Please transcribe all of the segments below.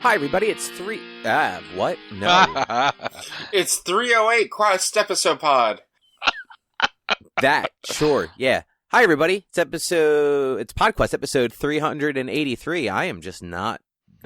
Hi, everybody. It's what? No. It's 308 Quest episode pod. That, sure, yeah. Hi, everybody. It's PodQuest episode 383. I am just not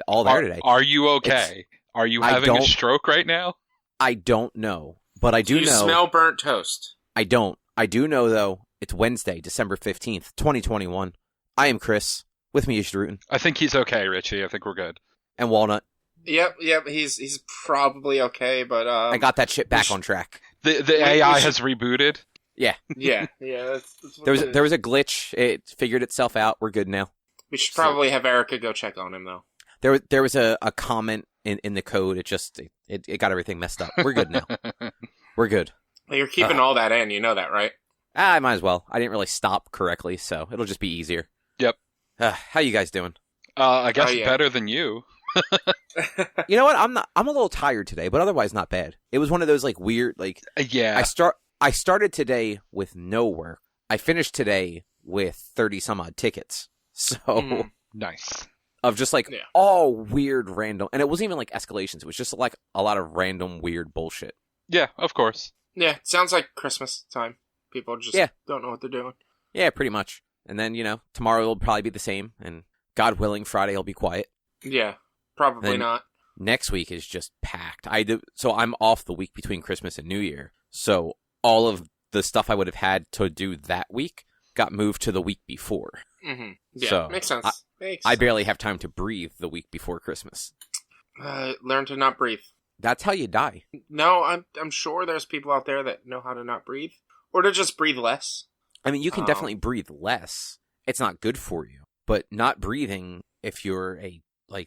all there today. Are you okay? Are you having a stroke right now? I don't know, but I do know. You smell burnt toast. I don't. I do know, though, it's Wednesday, December 15th, 2021. I am Chris. With me is Druten. I think he's okay, Richie. I think we're good. And Walnut. Yep. He's probably okay, but I got that shit back on track. The AI has rebooted. Yeah. Yeah. That's there was a glitch. It figured itself out. We're good now. We should probably have Erica go check on him, though. There was a comment in the code. It got everything messed up. We're good now. We're good. Well, you're keeping all that in. You know that, right? I might as well. I didn't really stop correctly, so it'll just be easier. Yep. How you guys doing? I guess better than you. You know what? I'm a little tired today, but otherwise not bad. It was one of those weird yeah. I started today with no work. I finished today with 30 some odd tickets. So nice. Of just all weird random, and it wasn't even escalations. It was just a lot of random weird bullshit. Yeah, of course. Yeah, it sounds like Christmas time. People just don't know what they're doing. Yeah, pretty much. And then, tomorrow will probably be the same, and God willing, Friday will be quiet. Yeah, probably not. Next week is just packed. So I'm off the week between Christmas and New Year. So all of the stuff I would have had to do that week got moved to the week before. Mm-hmm. Yeah, so makes sense. I barely have time to breathe the week before Christmas. Learn to not breathe. That's how you die. No, I'm sure there's people out there that know how to not breathe. Or to just breathe less. I mean, you can definitely breathe less. It's not good for you. But not breathing, if you're a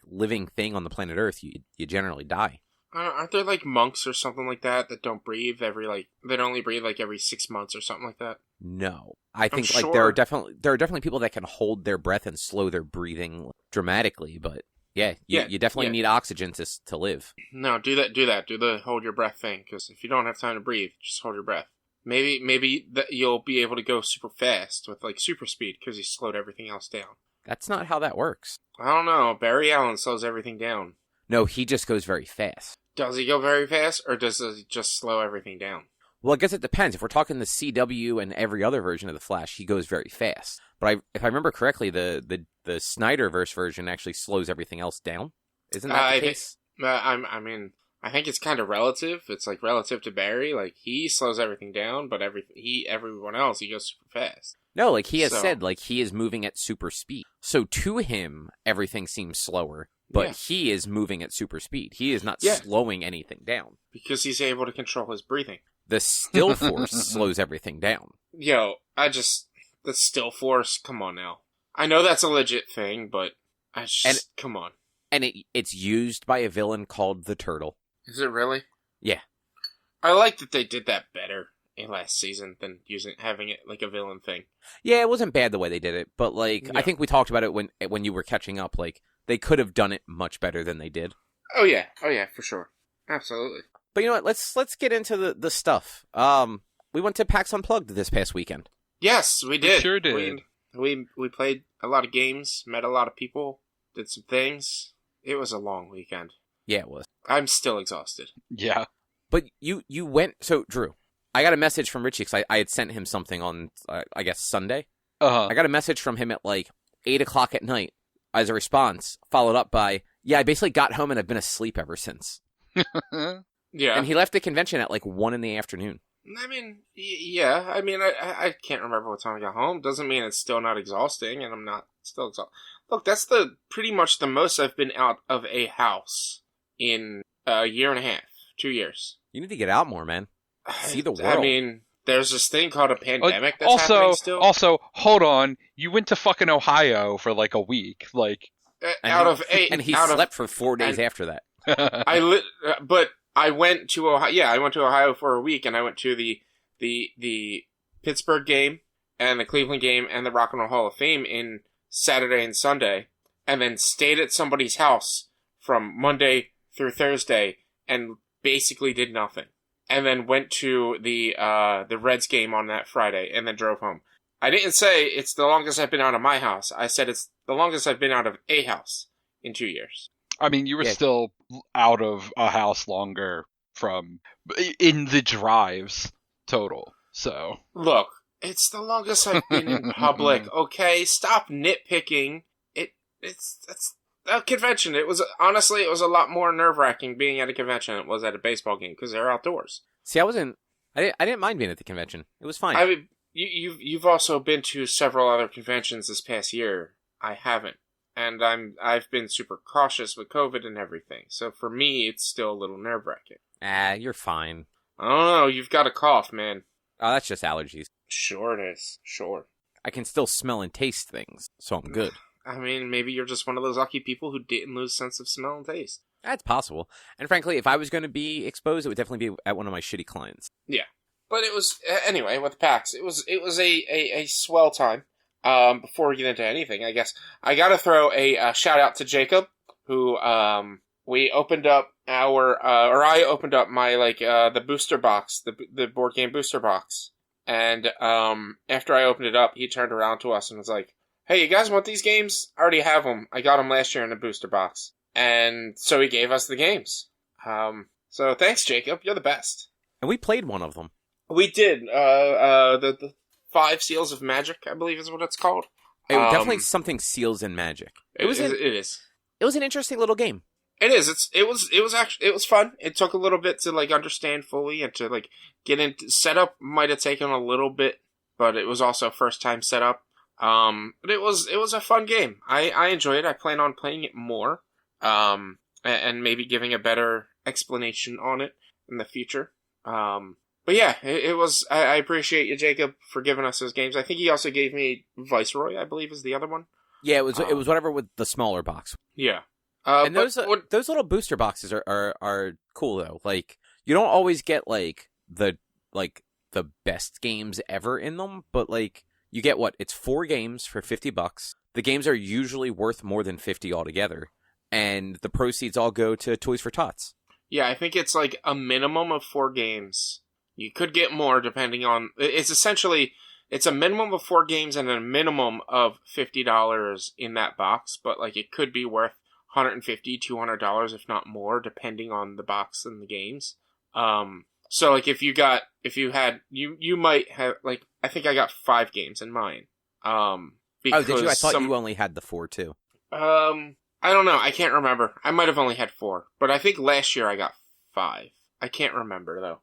living thing on the planet Earth, you generally die. Aren't there monks or something like that don't breathe that only breathe every 6 months or something like that? No. I think sure. there are definitely people that can hold their breath and slow their breathing dramatically, but you definitely need oxygen to live. No, do that. Do the hold your breath thing, because if you don't have time to breathe, just hold your breath. Maybe you'll be able to go super fast with super speed because he slowed everything else down. That's not how that works. I don't know. Barry Allen slows everything down. No, he just goes very fast. Does he go very fast, or does he just slow everything down? Well, I guess it depends. If we're talking the CW and every other version of the Flash, he goes very fast. But if I remember correctly, the Snyderverse version actually slows everythone else down. Isn't that the case? I think it's kind of relative. It's relative to Barry. He slows everything down, but everyone else, he goes super fast. No, he has said, he is moving at super speed. So to him, everything seems slower, but he is moving at super speed. He is not slowing anything down. Because he's able to control his breathing. The still force slows everything down. Yo, the still force, come on now. I know that's a legit thing, but come on. And it's used by a villain called the Turtle. Is it really? Yeah. I like that they did that better in last season than having it a villain thing. Yeah, it wasn't bad the way they did it, but I think we talked about it when you were catching up. They could have done it much better than they did. Oh yeah, for sure, absolutely. But you know what? Let's get into the stuff. We went to PAX Unplugged this past weekend. Yes, we did. We sure did. We played a lot of games, met a lot of people, did some things. It was a long weekend. Yeah, it was. I'm still exhausted. Yeah. But you went... So, Drew, I got a message from Richie because I had sent him something on, I guess, Sunday. Uh-huh. I got a message from him at 8 o'clock at night as a response, followed up by, I basically got home and I've been asleep ever since. Yeah. And he left the convention at 1 in the afternoon. I mean, yeah. I mean, I can't remember what time I got home. Doesn't mean it's still not exhausting, and I'm not still exhausted. Look, that's pretty much the most I've been out of a house in a year and a half, 2 years. You need to get out more, man. See the world. I mean, there's this thing called a pandemic that's happening still. Also, hold on. You went to fucking Ohio for a week. And he slept for 4 days after that. But I went to Ohio. Yeah, I went to Ohio for a week, and I went to the Pittsburgh game and the Cleveland game and the Rock and Roll Hall of Fame in Saturday and Sunday, and then stayed at somebody's house from Monday through Thursday and basically did nothing. And then went to the Reds game on that Friday and then drove home. I didn't say it's the longest I've been out of my house. I said it's the longest I've been out of a house in 2 years. I mean, you were Yeah. still out of a house longer in the drives total. So Look, it's the longest I've been in public. Okay, stop nitpicking. It's a convention. It was honestly, it was a lot more nerve-wracking being at a convention than it was at a baseball game because they're outdoors. See, I didn't mind being at the convention. It was fine. I mean, you've also been to several other conventions this past year. I haven't, and I've been super cautious with COVID and everything. So for me, it's still a little nerve-wracking. You're fine. I don't know. You've got a cough, man. Oh, that's just allergies. Sure it is. Sure. I can still smell and taste things, so I'm good. I mean, maybe you're just one of those lucky people who didn't lose sense of smell and taste. That's possible. And frankly, if I was going to be exposed, it would definitely be at one of my shitty clients. Yeah. But it was, anyway, with PAX, it was a swell time. Before we get into anything, I guess, I gotta throw a shout out to Jacob, who, we opened up I opened up my, the booster box, the board game booster box. And, after I opened it up, he turned around to us and was like, "Hey, you guys want these games? I already have them. I got them last year in a booster box." And so he gave us the games. So thanks, Jacob. You're the best. And we played one of them. We did. The 5 Seals of Magic, I believe is what it's called. It was definitely something Seals and Magic. It is. It was an interesting little game. It is. It was fun. It took a little bit to understand fully and to get into setup. Might have taken a little bit, but it was also first time setup. But it was a fun game. I enjoyed it. I plan on playing it more. And maybe giving a better explanation on it in the future. But yeah, it was. I appreciate you, Jacob, for giving us those games. I think he also gave me Viceroy, I believe, is the other one. Yeah, it was whatever with the smaller box. Yeah. And those little booster boxes are cool though. Like, you don't always get the best games ever in them, but you get it's 4 games for $50. The games are usually worth more than $50 altogether, and the proceeds all go to Toys for Tots. Yeah, I think it's a minimum of 4 games. You could get more depending on. It's a minimum of 4 games and a minimum of $50 in that box, but it could be worth $150, $200, if not more, depending on the box and the games. So you might have I think I got 5 games in mine. Because did you? I thought you only had the 4 too. I don't know. I can't remember. I might have only had 4, but I think last year I got 5. I can't remember though.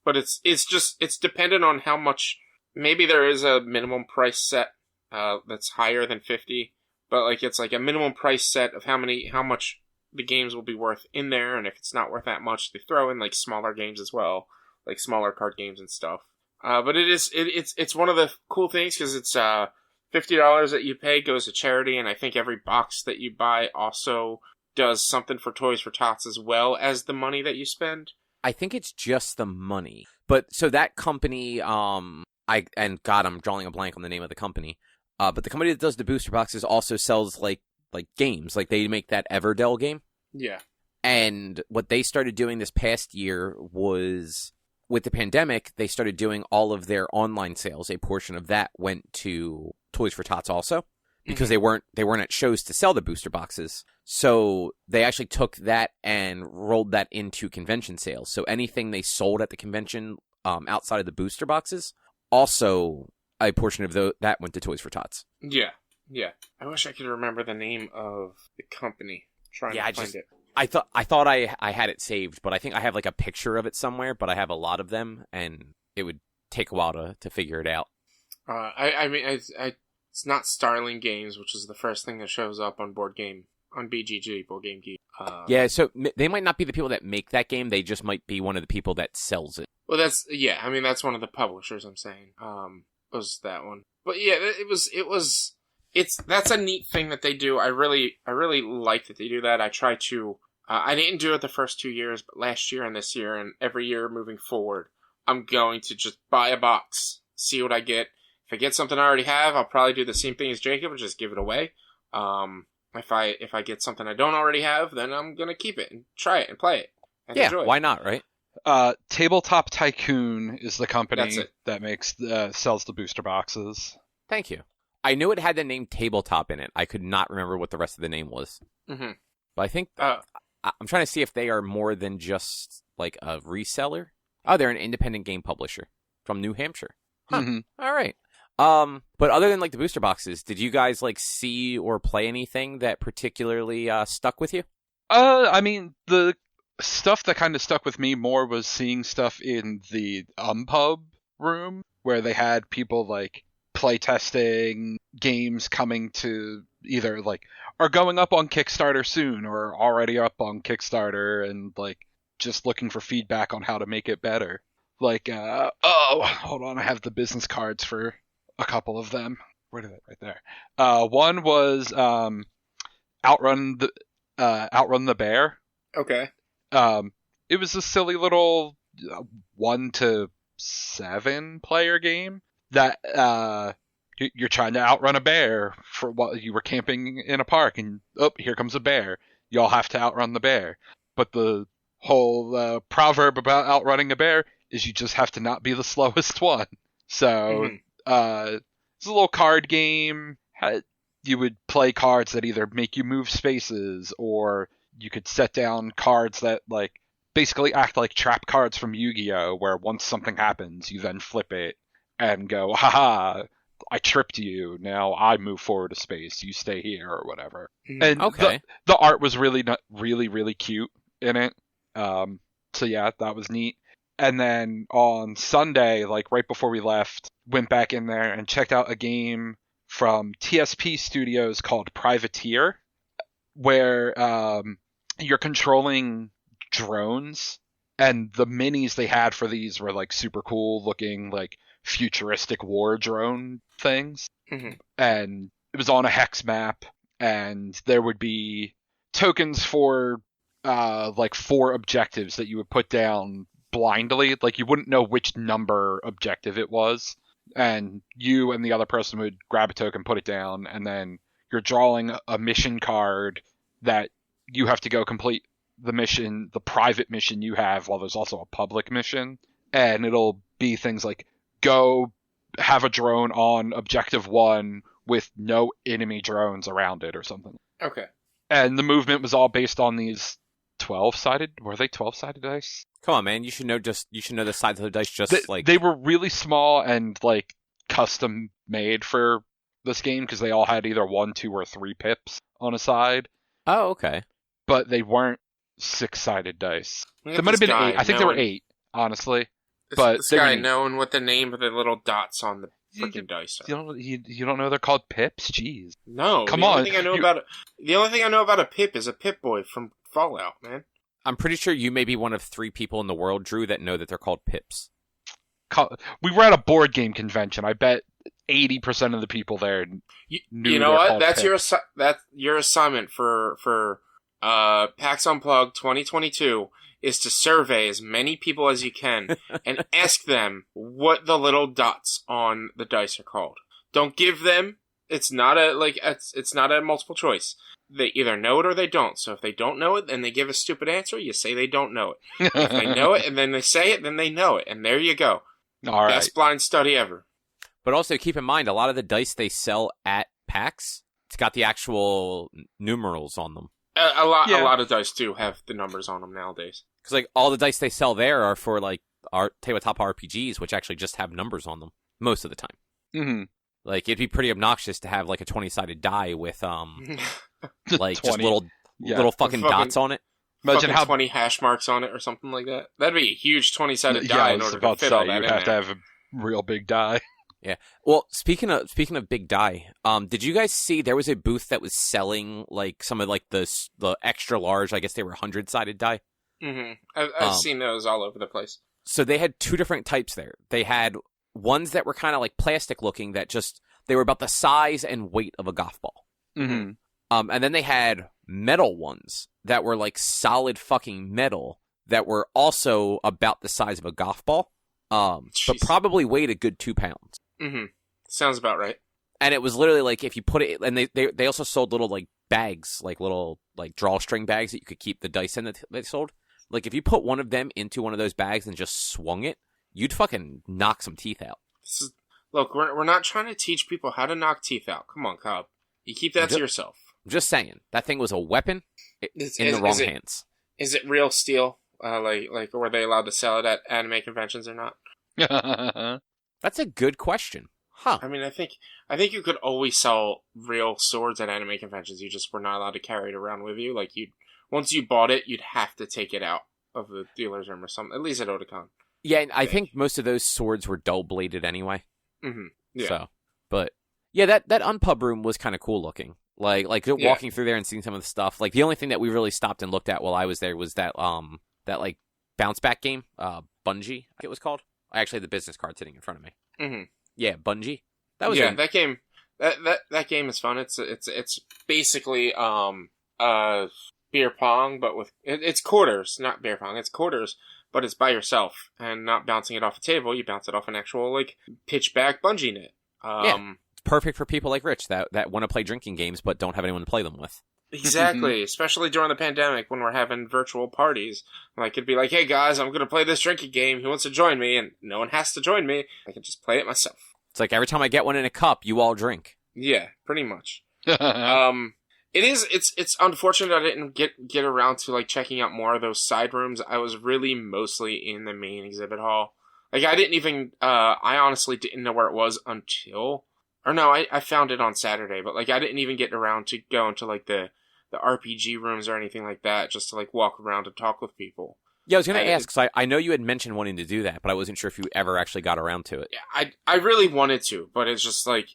But it's dependent on how much. Maybe there is a minimum price set that's higher than 50, but it's a minimum price set of how much the games will be worth in there, and if it's not worth that much, they throw in smaller games as well, smaller card games and stuff. But it's one of the cool things because it's $50 that you pay goes to charity, and I think every box that you buy also does something for Toys for Tots as well as the money that you spend. I think it's just the money. But so that company, I'm drawing a blank on the name of the company. But the company that does the booster boxes also sells games. They make that Everdell game. Yeah. And what they started doing this past year was, with the pandemic, they started doing all of their online sales. A portion of that went to Toys for Tots also, because they weren't at shows to sell the booster boxes. So they actually took that and rolled that into convention sales. So anything they sold at the convention outside of the booster boxes, also a portion of that went to Toys for Tots. Yeah. I wish I could remember the name of the company. Trying to find it. I thought I had it saved, but I think I have a picture of it somewhere. But I have a lot of them, and it would take a while to figure it out. I mean, it's not Starling Games, which is the first thing that shows up on BGG, Board Game Geek. Yeah, so they might not be the people that make that game. They just might be one of the people that sells it. Well, that's one of the publishers. I'm saying, was that one? But yeah, that's a neat thing that they do. I really like that they do that. I try to. I didn't do it the first 2 years, but last year and this year and every year moving forward, I'm going to just buy a box, see what I get. If I get something I already have, I'll probably do the same thing as Jacob and just give it away. If I get something I don't already have, then I'm gonna keep it and try it and play it. And enjoy it. Why not, right? Tabletop Tycoon is the company that sells the booster boxes. Thank you. I knew it had the name Tabletop in it. I could not remember what the rest of the name was. Mm-hmm. But I think I'm trying to see if they are more than just like a reseller. Oh, they're an independent game publisher from New Hampshire. Huh. Mm-hmm. All right. But other than like the booster boxes, did you guys like see or play anything that particularly stuck with you? I mean, the stuff that kind of stuck with me more was seeing stuff in the Unpub room where they had people like playtesting games coming to either like are going up on Kickstarter soon or already up on Kickstarter and like just looking for feedback on how to make it better. Like, hold on, I have the business cards for a couple of them. Where did it? Right there. One was Outrun the Bear. Okay. It was a silly little 1 to 7 player game that you're trying to outrun a bear for while you were camping in a park, and here comes a bear. You all have to outrun the bear. But the whole proverb about outrunning a bear is you just have to not be the slowest one. So it's a little card game. You would play cards that either make you move spaces, or you could set down cards that like basically act like trap cards from Yu-Gi-Oh, where once something happens, you then flip it and go, haha, I tripped you. Now I move forward a space. You stay here or whatever. And Okay. the art was really really cute in it. So yeah, that was neat. And then on Sunday, like right before we left, went back in there and checked out a game from TSP Studios called Privateer, where you're controlling drones, and the minis they had for these were like super cool looking, like futuristic war drone things. Mm-hmm. And it was on a hex map, and there would be tokens for like 4 objectives that you would put down blindly. Like you wouldn't know which number objective it was, and you and the other person would grab a token, put it down, and then you're drawing a mission card that you have to go complete the mission, the private mission you have, while there's also a public mission. And it'll be things like go have a drone on objective 1 with no enemy drones around it or something. Okay. And the movement was all based on these 12-sided, were they 12-sided dice? Come on, man. You should know the sides of the dice They were really small and like custom made for this game because they all had either 1, 2, or 3 pips on a side. Oh, okay. But they weren't 6-sided dice. There might have been 8. I think there were 8, honestly. But this guy knowing what the name of the little dots on the freaking dice are. You don't know they're called pips? Jeez. No. Come the on. Only thing I know about a pip is a Pip-Boy from Fallout, man. I'm pretty sure you may be one of 3 people in the world, Drew, that know that they're called pips. We were at a board game convention. I bet 80% of the people there knew. You know what? That's your assignment for PAX Unplugged 2022 is to survey as many people as you can and ask them what the little dots on the dice are called. Don't give them. It's not a multiple choice. They either know it or they don't. So if they don't know it and they give a stupid answer, you say they don't know it. If they know it and then they say it, then they know it. And there you go. All right. Best blind study ever. But also keep in mind, a lot of the dice they sell at PAX, it's got the actual numerals on them. A lot of dice do have the numbers on them nowadays. Because like all the dice they sell there are for like tabletop RPGs, which actually just have numbers on them most of the time. Mm-hmm. Like it'd be pretty obnoxious to have like a 20-sided die with like 20. just little fucking dots on it. Imagine how 20 hash marks on it or something like that. That'd be a huge 20-sided die in order to fit all that in there. You'd have to have a real big die. Yeah. Well, speaking of big die, did you guys see there was a booth that was selling like some of like the extra large, I guess they were 100-sided die? Mm-hmm. I've seen those all over the place. So they had 2 different types there. They had ones that were kind of like plastic looking that they were about the size and weight of a golf ball. Mm-hmm. And then they had metal ones that were like solid fucking metal that were also about the size of a golf ball, but probably weighed a good 2 pounds. Mm-hmm. Sounds about right. And it was literally like if you put it, and they also sold little like bags, like little like drawstring bags that you could keep the dice in that they sold. Like if you put one of them into one of those bags and just swung it, you'd fucking knock some teeth out. Look, we're not trying to teach people how to knock teeth out. Come on, Cobb. You keep that to yourself. I'm just saying that thing was a weapon in the wrong hands. Is it real steel? Like were they allowed to sell it at anime conventions or not? That's a good question. Huh. I mean, I think you could always sell real swords at anime conventions. You just were not allowed to carry it around with you. Like once you bought it, you'd have to take it out of the dealer's room or something. At least at Otakon. Yeah, and I think most of those swords were dull bladed anyway. Mm-hmm. Yeah. So, but yeah, that unpub room was kind of cool looking. Like walking through there and seeing some of the stuff. Like the only thing that we really stopped and looked at while I was there was that like bounce back game, Bungie, I think it was called. I actually had the business card sitting in front of me. Mm-hmm. Yeah, Bungie. That was that game. That game is fun. It's basically beer pong, but with it's quarters, not beer pong. It's quarters, but it's by yourself and not bouncing it off a table. You bounce it off an actual like pitch back bungee net. It's perfect for people like Rich that want to play drinking games but don't have anyone to play them with. Exactly, especially during the pandemic when we're having virtual parties. I could be like, hey guys, I'm going to play this drinking game. Who wants to join me? And no one has to join me. I can just play it myself. It's like every time I get one in a cup, you all drink. Yeah, pretty much. It's unfortunate I didn't get around to like checking out more of those side rooms. I was really mostly in the main exhibit hall. Like I didn't even, I honestly didn't know where it was until, or no, I found it on Saturday, but like I didn't even get around to go into like the RPG rooms or anything like that, just to like walk around and talk with people. Yeah, I was going to ask, because I know you had mentioned wanting to do that, but I wasn't sure if you ever actually got around to it. Yeah, I really wanted to, but it's just like,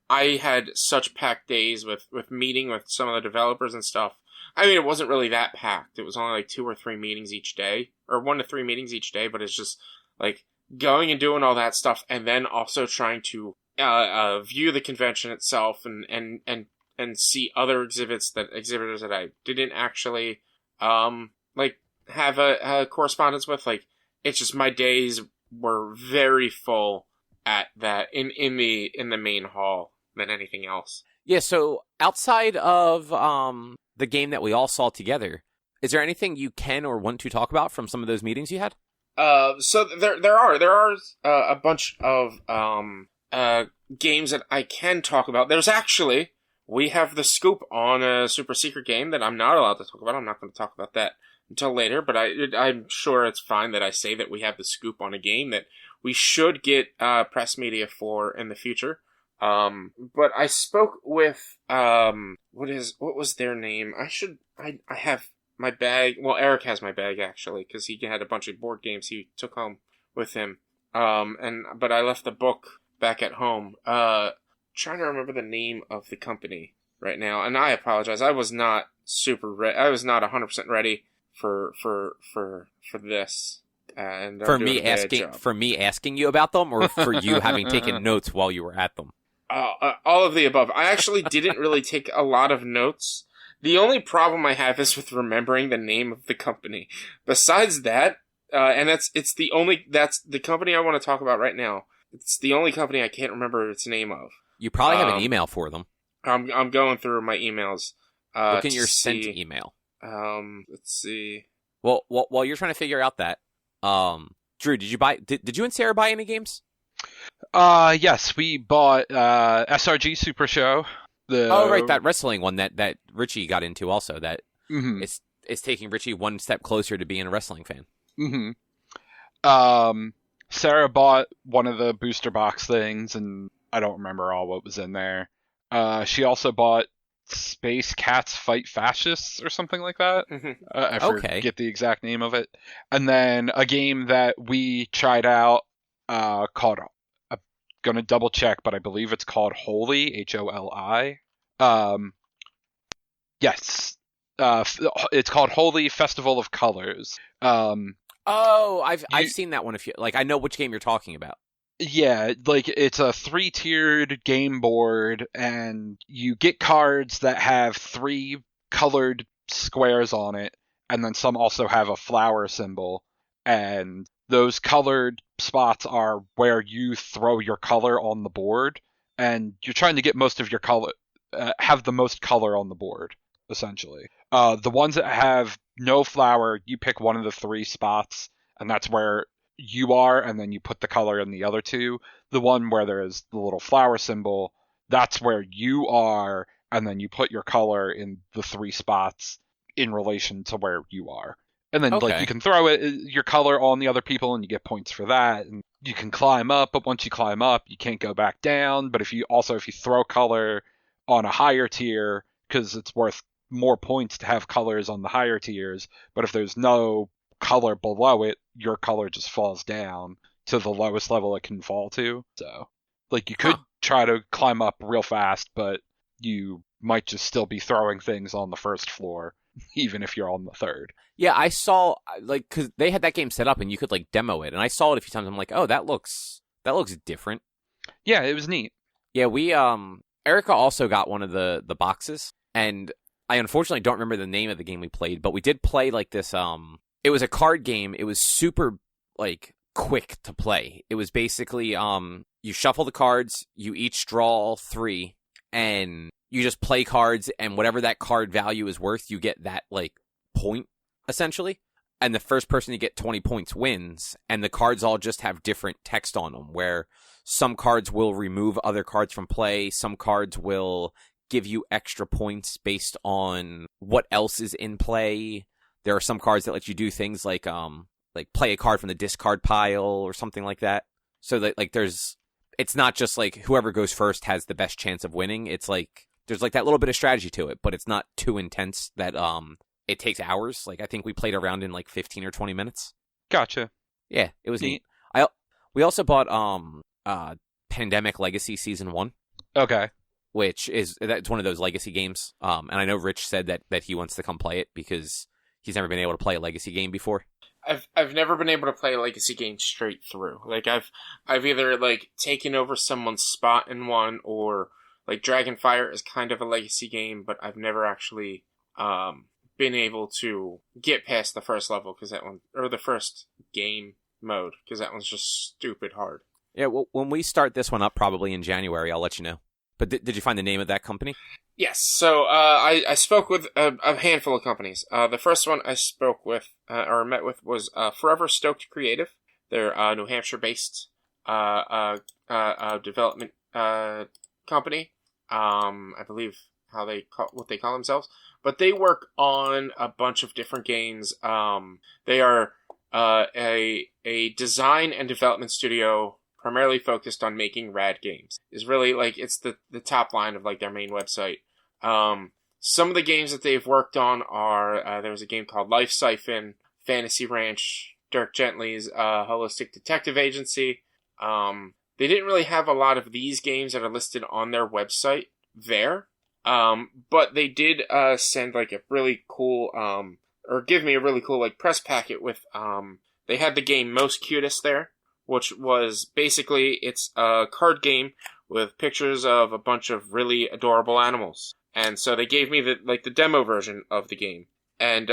I had such packed days with meeting with some of the developers and stuff. I mean, it wasn't really that packed. It was only like 2 or 3 meetings each day, or 1 to 3 meetings each day, but it's just like going and doing all that stuff, and then also trying to view the convention itself and see other exhibitors that I didn't actually like have a correspondence with. Like, it's just my days were very full at that in the main hall than anything else. Yeah, so outside of the game that we all saw together, is there anything you can or want to talk about from some of those meetings you had? So there are a bunch of games that I can talk about. There's actually, we have the scoop on a super secret game that I'm not allowed to talk about. I'm not going to talk about that until later, but I'm sure it's fine that I say that we have the scoop on a game that we should get press media for in the future. But I spoke with what was their name? I have my bag. Well, Eric has my bag actually, because he had a bunch of board games he took home with him. But I left the book back at home. Trying to remember the name of the company right now, and I apologize. I was not super ready. I was not 100% ready for this. And for me asking you about them, or for you having taken notes while you were at them? All of the above. I actually didn't really take a lot of notes. The only problem I have is with remembering the name of the company. Besides that, and that's the company I want to talk about right now. It's the only company I can't remember its name of. You probably have an email for them. I'm going through my emails. Look in your sent email. Let's see. Well, while you're trying to figure out that, Drew, did you and Sarah buy any games? Yes, we bought SRG Super Show. Right, that wrestling one that Richie got into also. That mm-hmm. is taking Richie one step closer to being a wrestling fan. Mm-hmm. Sarah bought one of the booster box things, and I don't remember all what was in there. She also bought Space Cats Fight Fascists or something like that. Mm-hmm. I forget the exact name of it. And then a game that we tried out called, I'm going to double check, but I believe it's called Holy, Holi. Yes. It's called Holy Festival of Colors. I've seen that one. I know which game you're talking about. Yeah, like it's a 3-tiered game board, and you get cards that have 3 colored squares on it, and then some also have a flower symbol, and those colored spots are where you throw your color on the board, and you're trying to get most of your color, have the most color on the board, essentially. The ones that have no flower, you pick one of the 3 spots, and that's where you are, and then you put the color in the other 2. The one where there is the little flower symbol, that's where you are, and then you put your color in the 3 spots in relation to where you are. And then Okay. you can throw your color on the other people and you get points for that. And you can climb up, but once you climb up, you can't go back down. But if you throw color on a higher tier, because it's worth more points to have colors on the higher tiers, but if there's no color below it, your color just falls down to the lowest level it can fall to. So, you could try to climb up real fast, but you might just still be throwing things on the first floor, even if you're on the third. Yeah, I saw, because they had that game set up and you could, demo it. And I saw it a few times. I'm like, oh, that looks different. Yeah, it was neat. Yeah, Erica also got one of the boxes. And I unfortunately don't remember the name of the game we played, but we did play, this, it was a card game. It was super, quick to play. It was basically, you shuffle the cards, you each draw 3, and you just play cards, and whatever that card value is worth, you get that, point, essentially. And the first person to get 20 points wins, and the cards all just have different text on them, where some cards will remove other cards from play, some cards will give you extra points based on what else is in play. There are some cards that let you do things like play a card from the discard pile or something like that. So that it's not just whoever goes first has the best chance of winning. It's there's that little bit of strategy to it, but it's not too intense that it takes hours. I think we played around in 15 or 20 minutes. Gotcha. Yeah, it was neat. We also bought Pandemic Legacy Season 1. Okay. That's one of those legacy games. And I know Rich said that he wants to come play it because he's never been able to play a legacy game before. I've never been able to play a legacy game straight through. I've either taken over someone's spot in one, or Dragonfire is kind of a legacy game, but I've never actually been able to get past the first level because that one, or the first game mode, because that one's just stupid hard. Yeah, well, when we start this one up, probably in January, I'll let you know. But did you find the name of that company? Yes, so I spoke with a handful of companies. The first one I spoke with, or met with, was Forever Stoked Creative. They're a New Hampshire-based development company. I believe what they call themselves. But they work on a bunch of different games. They are a design and development studio primarily focused on making rad games. Is really it's the top line of their main website. Some of the games that they've worked on are there was a game called Life Siphon, Fantasy Ranch, Dirk Gently's Holistic Detective Agency. They didn't really have a lot of these games that are listed on their website there, but they did send a really cool or give me a really cool press packet with they had the game Most Cutest there, which was basically it's a card game with pictures of a bunch of really adorable animals. And so they gave me the demo version of the game. And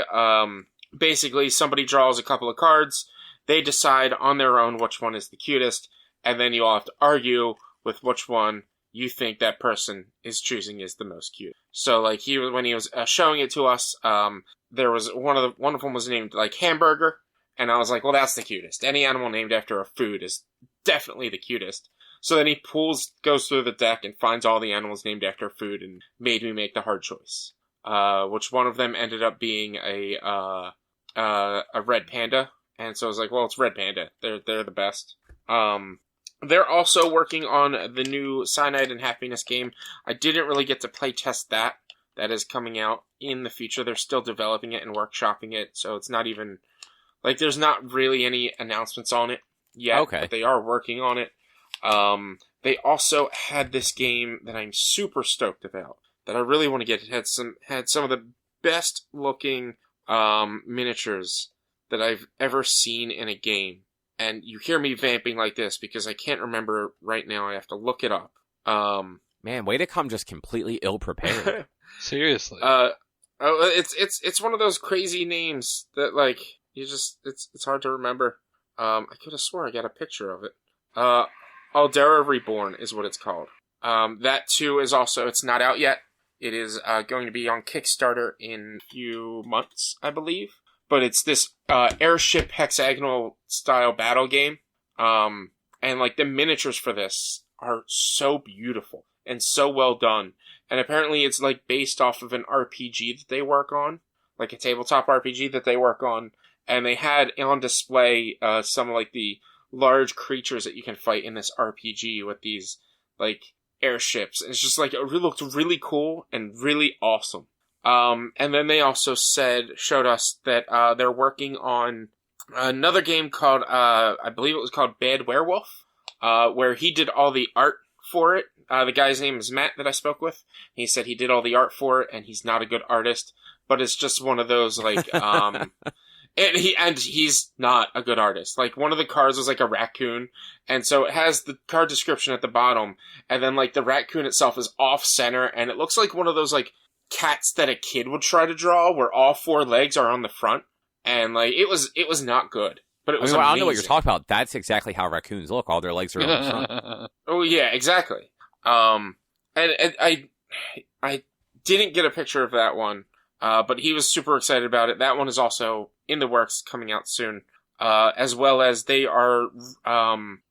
basically somebody draws a couple of cards, they decide on their own which one is the cutest, and then you all have to argue with which one you think that person is choosing is the most cute. So when he was showing it to us, there was one of them was named Hamburger, and I was like, well, that's the cutest. Any animal named after a food is definitely the cutest. So then he goes through the deck and finds all the animals named after food and made me make the hard choice. Which one of them ended up being a red panda. And so I was like, well, it's red panda. They're the best. They're also working on the new Cyanide and Happiness game. I didn't really get to play test that. That is coming out in the future. They're still developing it and workshopping it. So it's not even there's not really any announcements on it yet. Okay. But they are working on it. They also had this game that I'm super stoked about that I really want to get. It had some of the best looking miniatures that I've ever seen in a game. And you hear me vamping like this because I can't remember right now. I have to look it up. Man, way to come just completely ill prepared. Seriously. It's one of those crazy names that it's hard to remember. I could have swore I got a picture of it. Aldera Reborn is what it's called. That too is also, it's not out yet. It is going to be on Kickstarter in a few months, I believe. But it's this airship hexagonal style battle game. And the miniatures for this are so beautiful and so well done. And apparently it's like based off of an RPG that they work on, like a tabletop RPG that they work on. And they had on display some of like the large creatures that you can fight in this RPG with these like airships. And it's just like, it looked really cool and really awesome. And then they also showed us that they're working on another game called, I believe it was called Bad Werewolf, where he did all the art for it. The guy's name is Matt that I spoke with. He said he did all the art for it, and he's not a good artist, but it's just one of those, like, and he's not a good artist. Like, one of the cards was like a raccoon, and so it has the card description at the bottom, and then, like, the raccoon itself is off-center, and it looks like one of those, like, cats that a kid would try to draw, where all four legs are on the front, and, like, it was not good. But it was amazing. I don't know what you're talking about. That's exactly how raccoons look. All their legs are on the front. Oh, yeah, exactly. And I didn't get a picture of that one, but he was super excited about it. That one is also in the works, coming out soon, as well as they are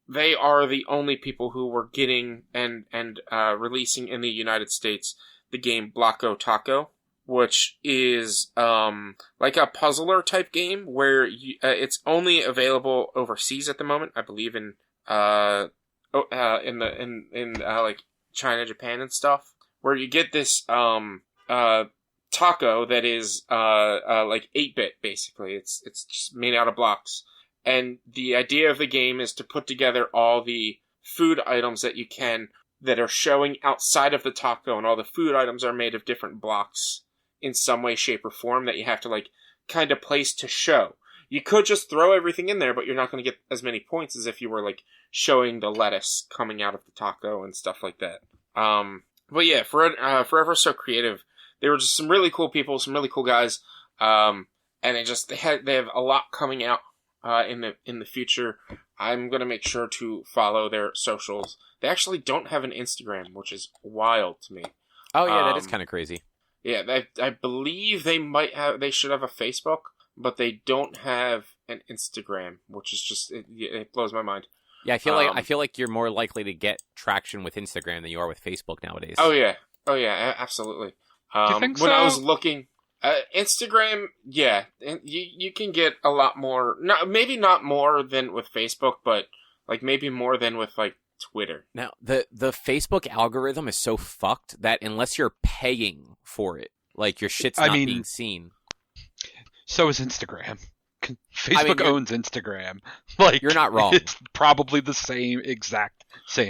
the only people who were getting and releasing in the United States the game Blocko Taco, which is like a puzzler type game where it's only available overseas at the moment. I believe in like China, Japan, and stuff, where you get this taco that is like 8-bit basically. It's just made out of blocks, and the idea of the game is to put together all the food items that you can that are showing outside of the taco, and all the food items are made of different blocks in some way, shape, or form that you have to like kind of place to show. You could just throw everything in there, but you're not going to get as many points as if you were like showing the lettuce coming out of the taco and stuff like that. But yeah, Forever So Creative, they were just some really cool people, some really cool guys, and they have a lot coming out in the future. I'm gonna make sure to follow their socials. They actually don't have an Instagram, which is wild to me. Oh yeah, that is kind of crazy. Yeah, I believe they should have a Facebook, but they don't have an Instagram, which is just it blows my mind. Yeah, I feel like you're more likely to get traction with Instagram than you are with Facebook nowadays. Oh yeah, absolutely. Do you think when so? I was looking, Instagram, yeah, you can get a lot more. Maybe not more than with Facebook, but like maybe more than with like Twitter. Now, the Facebook algorithm is so fucked that unless you're paying for it, like your shit's not being seen. So is Instagram. Facebook owns Instagram. Like, you're not wrong. It's probably the same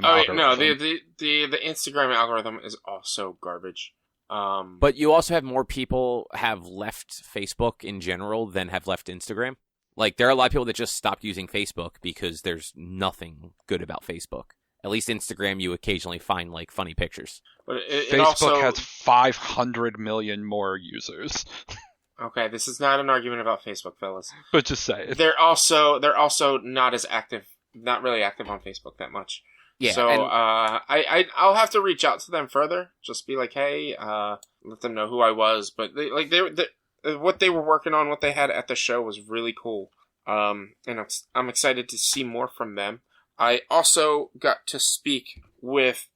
algorithm. No, the Instagram algorithm is also garbage. But you also have more people have left Facebook in general than have left Instagram. Like, there are a lot of people that just stopped using Facebook because there's nothing good about Facebook. At least Instagram, you occasionally find, like, funny pictures. But Facebook also has 500 million more users. Okay, this is not an argument about Facebook, fellas. But just say it. They're also not as active, not really active on Facebook that much. Yeah. So I'll have to reach out to them further. Just be like, hey, let them know who I was. But what they were working on, what they had at the show was really cool. And I'm excited to see more from them. I also got to speak with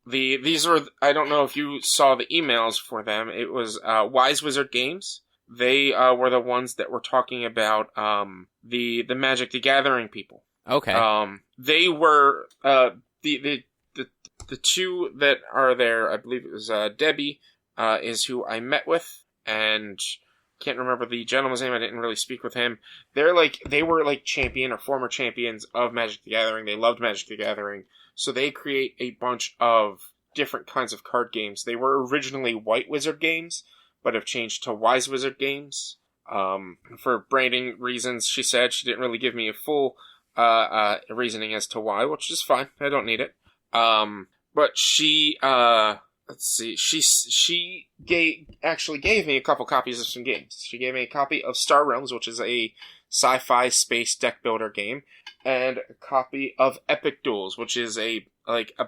these were, I don't know if you saw the emails for them. It was Wise Wizard Games. They were the ones that were talking about the Magic the Gathering people. Okay. They were the two that are there. I believe it was Debbie is who I met with, and can't remember the gentleman's name. I didn't really speak with him. They were like champion or former champions of Magic the Gathering. They loved Magic the Gathering, so they create a bunch of different kinds of card games. They were originally White Wizard Games, but have changed to Wise Wizard Games. For branding reasons, she said. She didn't really give me a full reasoning as to why, which is fine. I don't need it. But she, let's see, she actually gave me a couple copies of some games. She gave me a copy of Star Realms, which is a sci-fi space deck builder game, and a copy of Epic Duels, which is a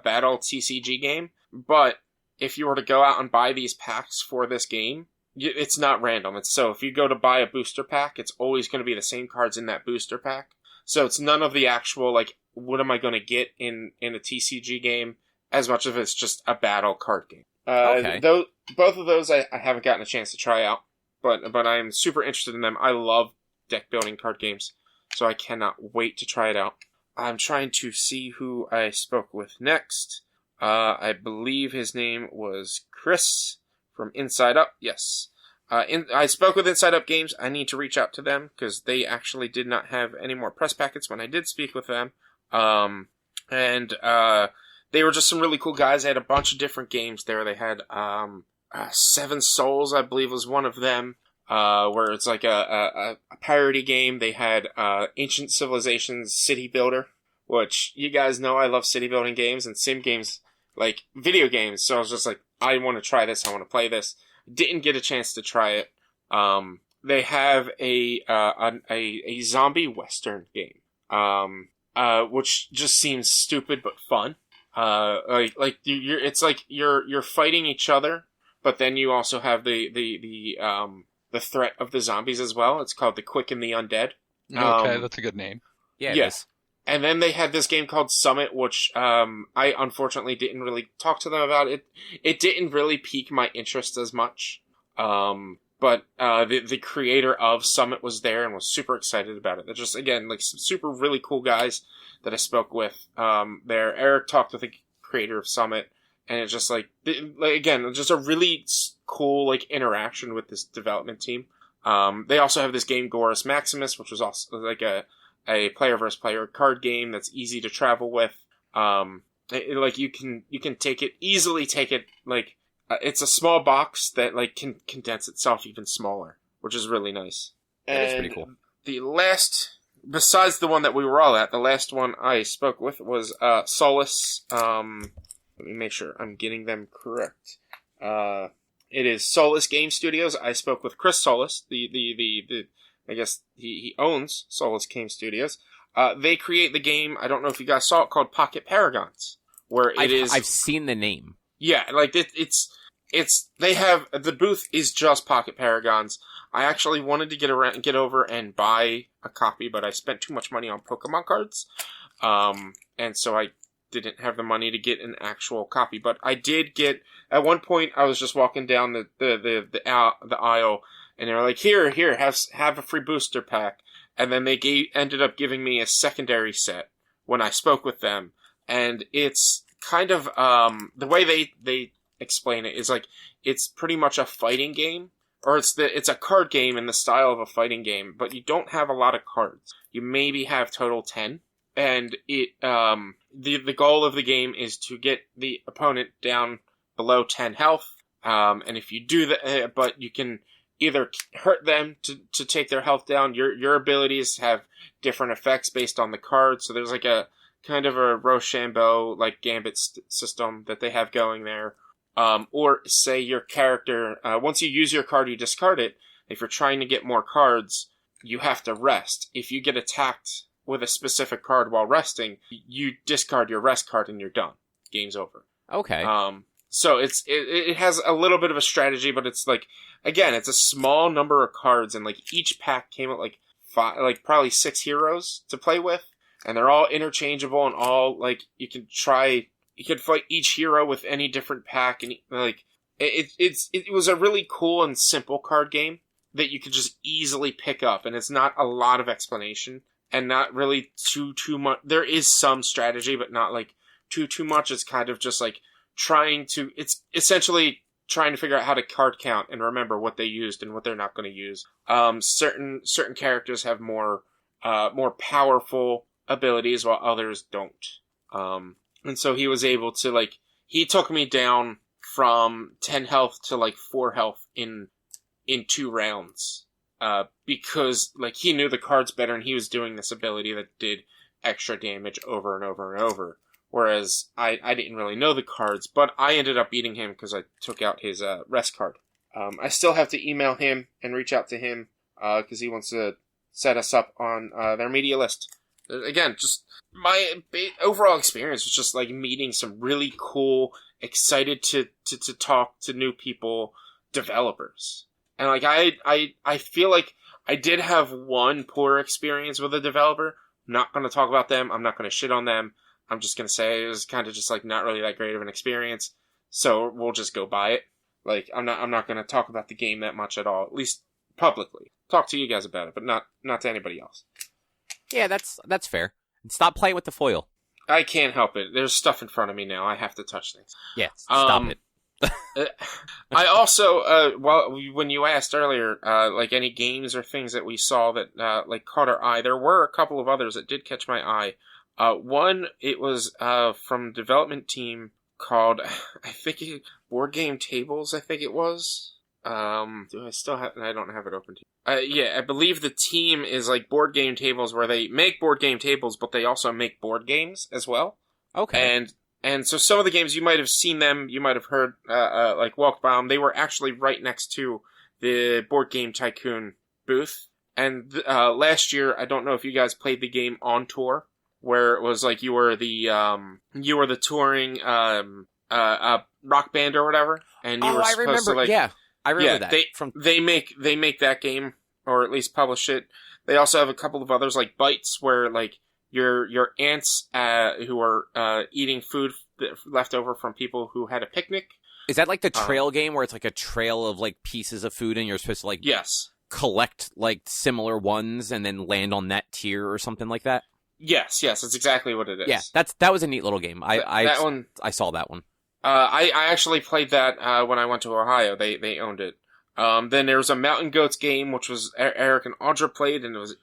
battle TCG game. But if you were to go out and buy these packs for this game, it's not random. So if you go to buy a booster pack, it's always going to be the same cards in that booster pack. So it's none of the actual, like, what am I going to get in a TCG game, as much as it's just a battle card game. Okay. Both of those I haven't gotten a chance to try out, but I'm super interested in them. I love deck building card games, so I cannot wait to try it out. I'm trying to see who I spoke with next. I believe his name was Chris from Inside Up. Yes. I spoke with Inside Up Games. I need to reach out to them because they actually did not have any more press packets when I did speak with them. And they were just some really cool guys. They had a bunch of different games there. They had Seven Souls, I believe, was one of them, where it's like a parody game. They had Ancient Civilizations City Builder, which you guys know I love city building games and sim games, like video games. So I was just like, I want to try this. I want to play this. Didn't get a chance to try it. They have a zombie western game, which just seems stupid but fun. It's like you're fighting each other, but then you also have the threat of the zombies as well. It's called The Quick and the Undead. Okay, that's a good name. Yeah. Yes. And then they had this game called Summit, which I unfortunately didn't really talk to them about. It didn't really pique my interest as much. But the creator of Summit was there and was super excited about it. They're just, again, like some super really cool guys that I spoke with there. Eric talked with the creator of Summit, and it's just again, just a really cool like interaction with this development team. They also have this game Gorus Maximus, which was also like a player versus player card game that's easy to travel with. You can easily take it like it's a small box that like can condense itself even smaller, which is really nice. That's pretty cool. The last, besides the one that we were all at, the last one I spoke with was Solus. Let me make sure I'm getting them correct. It is Solus Game Studios. I spoke with Chris Solus, I guess he owns Solus Game Studios. They create the game, I don't know if you guys saw it, called Pocket Paragons, where I've seen the name. Yeah, like they have, the booth is just Pocket Paragons. I actually wanted to get over and buy a copy, but I spent too much money on Pokemon cards. And so I didn't have the money to get an actual copy, but I did get, at one point I was just walking down the aisle, and they were like, here, have a free booster pack. And then they ended up giving me a secondary set when I spoke with them. And it's kind of, the way they explain it is like, it's pretty much a fighting game. Or it's a card game in the style of a fighting game, but you don't have a lot of cards. You maybe have total 10. And the goal of the game is to get the opponent down below 10 health. And if you do that, but you can either hurt them to take their health down. Your abilities have different effects based on the cards. So there's like a kind of a Rochambeau like gambit system that they have going there. Or say your character, once you use your card, you discard it. If you're trying to get more cards, you have to rest. If you get attacked with a specific card while resting, you discard your rest card and you're done. Game's over. Okay. So it has a little bit of a strategy, but it's like, again, it's a small number of cards, and like each pack came with like probably 6 heroes to play with, and they're all interchangeable and all like you can fight each hero with any different pack, and like it was a really cool and simple card game that you could just easily pick up, and it's not a lot of explanation and not really too much. There is some strategy, but not like too much. It's kind of just like it's essentially trying to figure out how to card count and remember what they used and what they're not going to use. Certain characters have more powerful abilities while others don't. And so he was able to he took me down from 10 health to 4 health in 2 rounds. Because he knew the cards better and he was doing this ability that did extra damage over and over and over. Whereas I didn't really know the cards, but I ended up beating him because I took out his rest card. I still have to email him and reach out to him because he wants to set us up on their media list. Again, just my overall experience was just meeting some really cool, excited to talk to new people, developers. And I feel like I did have one poor experience with a developer, Not going to talk about them. I'm not going to shit on them. I'm just going to say it was kind of just like not really that great of an experience. So we'll just go buy it. Like, I'm not going to talk about the game that much at all, at least publicly. Talk to you guys about it, but not to anybody else. Yeah, that's fair. And stop playing with the foil. I can't help it. There's stuff in front of me now. I have to touch things. Yeah, stop it. I also, when you asked earlier, like any games or things that we saw that like caught our eye, there were a couple of others that did catch my eye. One, it was from a development team called, I think, Board Game Tables. I think it was. Do I still have? I don't have it open. Yeah, I believe the team is like Board Game Tables, where they make board game tables, but they also make board games as well. Okay. And so some of the games, you might have seen them, you might have heard, like, walked by them. They were actually right next to the Board Game Tycoon booth. And last year, I don't know if you guys played the game On Tour, where it was like you were the touring rock band or whatever, and you were supposed I remember. to, like, Yeah, I remember that. They make that game, or at least publish it. They also have a couple of others, like Bites, where, like, your aunts who are eating food left over from people who had a picnic. Is that like the trail game where it's like a trail of like pieces of food and you're supposed to like collect like similar ones and then land on that tier or something like that? Yes, that's exactly what it is. Yeah, that was a neat little game. I saw that one. I actually played that when I went to Ohio. They owned it. Then there was a Mountain Goats game, which was Eric and Audra played, and it was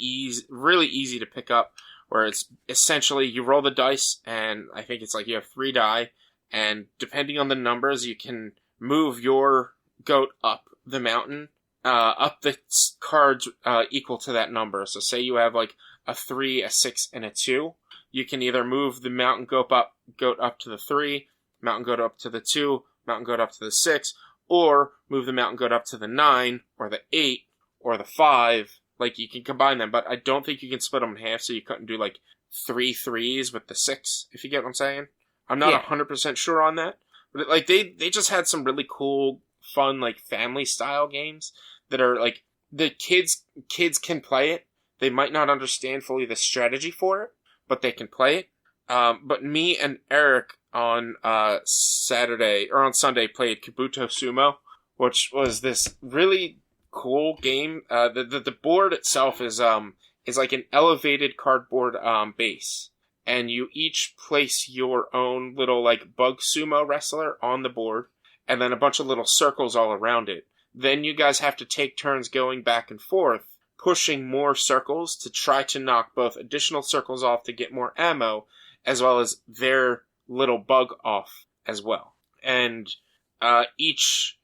really easy to pick up. Where it's essentially you roll the dice, and I think it's like you have 3 die, and depending on the numbers, you can move your goat up the mountain, up the cards equal to that number. So say you have like a 3, a 6, and a 2. You can either move the mountain goat up to the 3, mountain goat up to the 2, mountain goat up to the 6, or move the mountain goat up to the 9, or the 8, or the 5. Like, you can combine them, but I don't think you can split them in half, so you couldn't do, like, 3 3s with the 6, if you get what I'm saying. I'm not 100% sure on that. But, like, they just had some really cool, fun, like, family-style games that are, like, the kids can play it. They might not understand fully the strategy for it, but they can play it. But me and Eric on Sunday played Kabuto Sumo, which was this really cool game. The board itself is like an elevated cardboard base, and you each place your own little like bug sumo wrestler on the board, and then a bunch of little circles all around it. Then you guys have to take turns going back and forth, pushing more circles to try to knock both additional circles off to get more ammo, as well as their little bug off as well. And each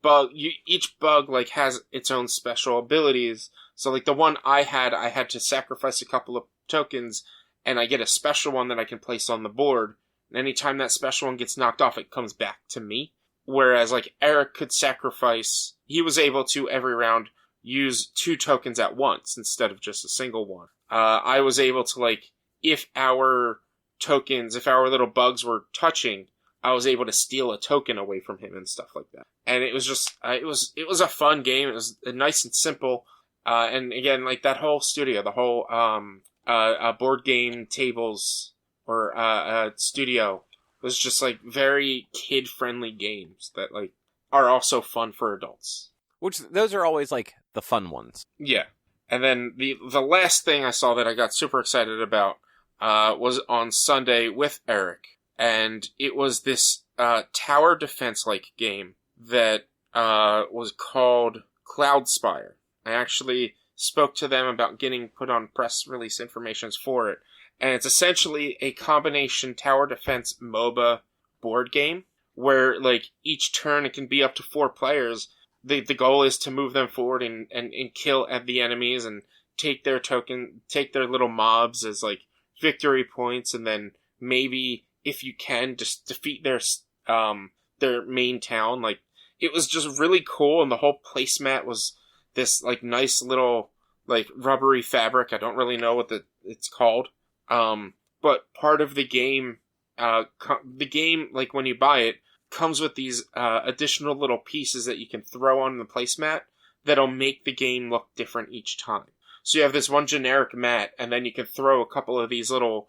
bug like has its own special abilities. So like the one I had to sacrifice a couple of tokens, and I get a special one that I can place on the board. And anytime that special one gets knocked off, it comes back to me. Whereas like Eric could sacrifice, he was able to every round use 2 tokens at once instead of just a single one. I was able to, like, if our little bugs were touching, I was able to steal a token away from him and stuff like that. And it was just, it was a fun game. It was nice and simple. And again, like that whole studio, the whole, Board Game Tables or, studio was just like very kid-friendly games that like are also fun for adults. Which, those are always like the fun ones. Yeah. And then the last thing I saw that I got super excited about, was on Sunday with Eric. And it was this tower defense-like game that was called Cloudspire. I actually spoke to them about getting put on press release informations for it. And it's essentially a combination tower defense MOBA board game where, like, each turn it can be up to 4 players. The goal is to move them forward and kill at the enemies and take their little mobs as, like, victory points, and then maybe, if you can, just defeat their main town. Like, it was just really cool, and the whole placemat was this, like, nice little, like, rubbery fabric. I don't really know what it's called. But part of the game, like, when you buy it, comes with these additional little pieces that you can throw on the placemat that'll make the game look different each time. So you have this one generic mat, and then you can throw a couple of these little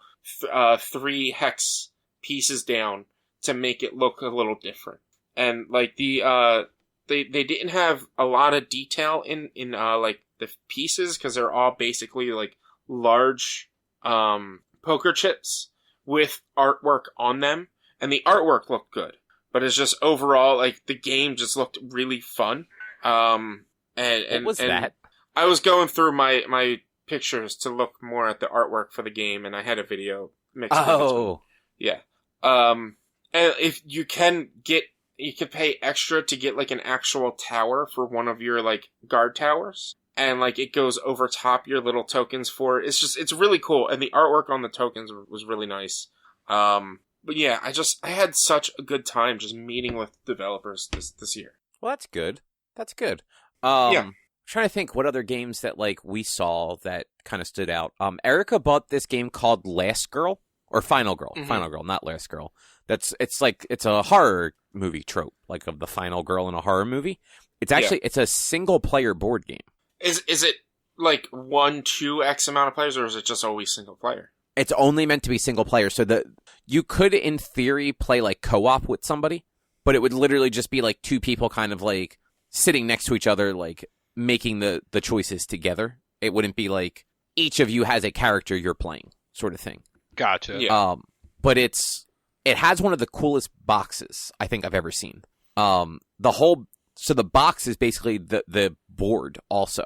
3 hex pieces down to make it look a little different. And like they didn't have a lot of detail in like the pieces, because they're all basically like large poker chips with artwork on them, and the artwork looked good, but it's just overall like the game just looked really fun. And What was that? I was going through my pictures to look more at the artwork for the game, and I had a video mixed in between. Oh, Yeah. And if you can pay extra to get like an actual tower for one of your like guard towers, and like it goes over top your little tokens for it. It's really cool, and the artwork on the tokens was really nice. But yeah, I had such a good time just meeting with developers this year. well, that's good. That's good. Yeah. Trying to think what other games that like we saw that kind of stood out. Erica bought this game called Last Girl or Final Girl. Mhm. Final Girl, not Last Girl. It's a horror movie trope, like of the final girl in a horror movie. It's a single player board game. Is it like 1, 2 X amount of players, or is it just always single player? It's only meant to be single player, so that you could in theory play like co-op with somebody, but it would literally just be like 2 people kind of like sitting next to each other, like making the choices together. It wouldn't be like each of you has a character you're playing, sort of thing. Gotcha. Yeah. But it has one of the coolest boxes I think I've ever seen. So the box is basically the board also.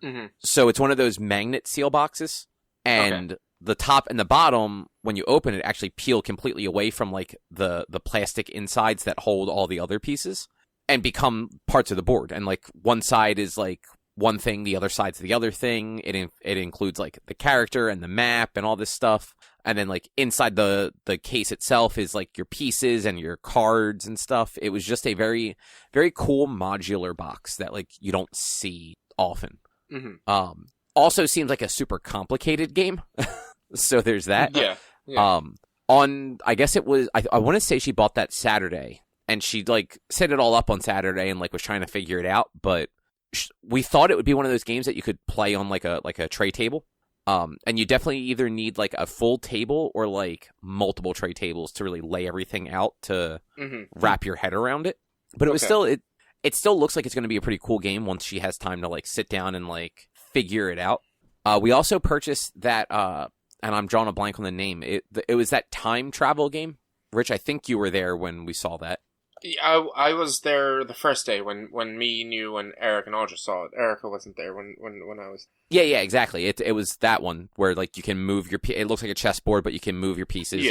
Mm-hmm. So it's one of those magnet seal boxes, and the top and the bottom, when you open it, actually peel completely away from like the plastic insides that hold all the other pieces and become parts of the board. And like one side is like one thing, the other side's the other thing. It includes like the character and the map and all this stuff. And then like inside the case itself is like your pieces and your cards and stuff. It was just a very, very cool modular box that like you don't see often. Mm-hmm. Also seems like a super complicated game. So there's that. Yeah. I guess it was, I want to say she bought that Saturday, and she like set it all up on Saturday and like was trying to figure it out. But we thought it would be one of those games that you could play on like a tray table. And you definitely either need like a full table or like multiple tray tables to really lay everything out to wrap your head around it. But it was still, it still looks like it's going to be a pretty cool game once she has time to like sit down and like figure it out. We also purchased that, and I'm drawing a blank on the name. It was that time travel game. Rich, I think you were there when we saw that. I was there the first day when me, you, and Eric and Audra saw it. Erica wasn't there when I was. Yeah, exactly. It was that one where like you can move your. It looks like a chessboard, but you can move your pieces.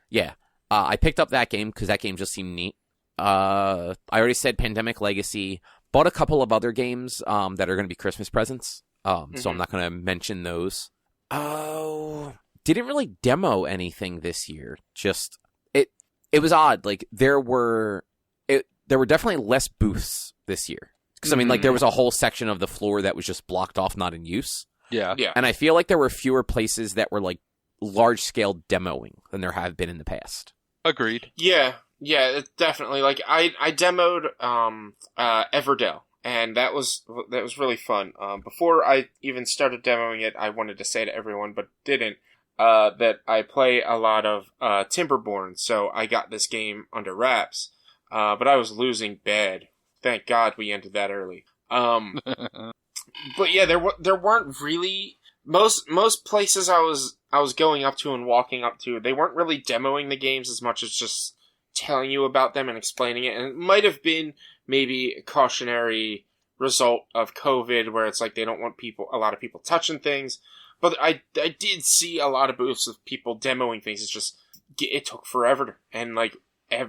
Yeah. I picked up that game because that game just seemed neat. I already said Pandemic Legacy. Bought a couple of other games that are going to be Christmas presents. So I'm not going to mention those. Oh, didn't really demo anything this year. Just it was odd. Like there were definitely less booths this year. Because I mean, like there was a whole section of the floor that was just blocked off, not in use. Yeah. And I feel like there were fewer places that were like large scale demoing than there have been in the past. Agreed. Yeah, it's definitely. Like I demoed Everdell, and that was really fun. Before I even started demoing it, I wanted to say to everyone, but didn't, that I play a lot of Timberborn, so I got this game under wraps. But I was losing bad. Thank God we ended that early. But yeah, there weren't really most places I was going up to and walking up to. They weren't really demoing the games as much as just telling you about them and explaining it. And it might have been maybe a cautionary result of COVID, where it's like they don't want a lot of people touching things. But I did see a lot of booths of people demoing things. It's just it took forever, and like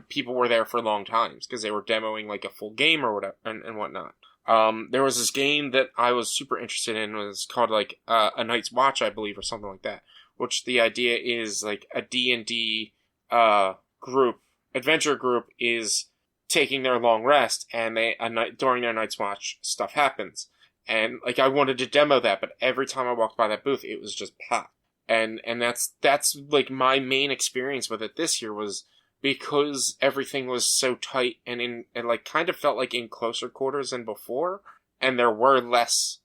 people were there for long times because they were demoing like a full game or whatever and whatnot. There was this game that I was super interested in. It was called like A Night's Watch, I believe, or something like that. Which the idea is like a D&D adventure group is taking their long rest, and during their Night's Watch stuff happens. And like I wanted to demo that, but every time I walked by that booth, it was just packed. And that's like my main experience with it this year, was because everything was so tight and like kind of felt like in closer quarters than before, and there were less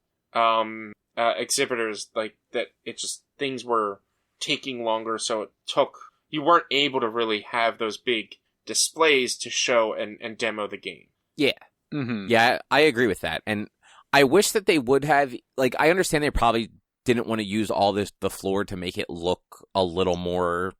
exhibitors, like, that it just, things were taking longer, so you weren't able to really have those big displays to show and demo the game. Yeah. Mm-hmm. Yeah, I agree with that. And I wish that they would have, like, I understand they probably didn't want to use all the floor to make it look a little more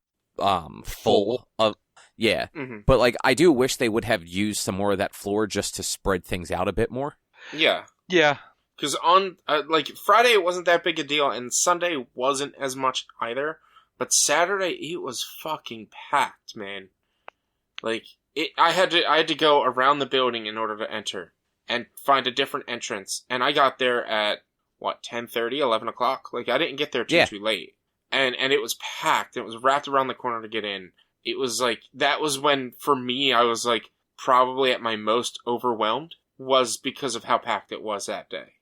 full of, yeah. Mm-hmm. But, like, I do wish they would have used some more of that floor just to spread things out a bit more. Yeah. Yeah. Because on, like, Friday it wasn't that big a deal, and Sunday wasn't as much either. But Saturday, it was fucking packed, man. Like, I had to go around the building in order to enter and find a different entrance. And I got there at, 10:30, 11 o'clock? Like, I didn't get there too late. And it was packed. It was wrapped around the corner to get in. It was like, that was when, for me, I was like, probably at my most overwhelmed, was because of how packed it was that day.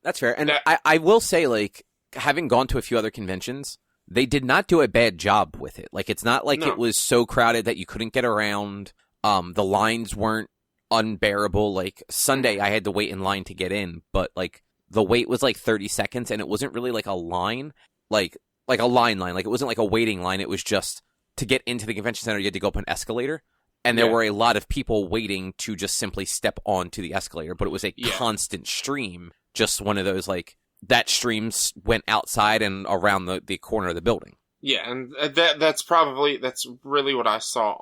That's fair. And I will say, like, having gone to a few other conventions, they did not do a bad job with it. Like, it's not like it was so crowded that you couldn't get around. The lines weren't unbearable. Like, Sunday, I had to wait in line to get in, but, like, the wait was, like, 30 seconds, and it wasn't really, like, a line. Like a line. Like, it wasn't, like, a waiting line. It was just, to get into the convention center, you had to go up an escalator. And there were a lot of people waiting to just simply step onto the escalator, but it was a constant stream. Just one of those, like, that streams went outside and around the corner of the building. Yeah, and that's really what I saw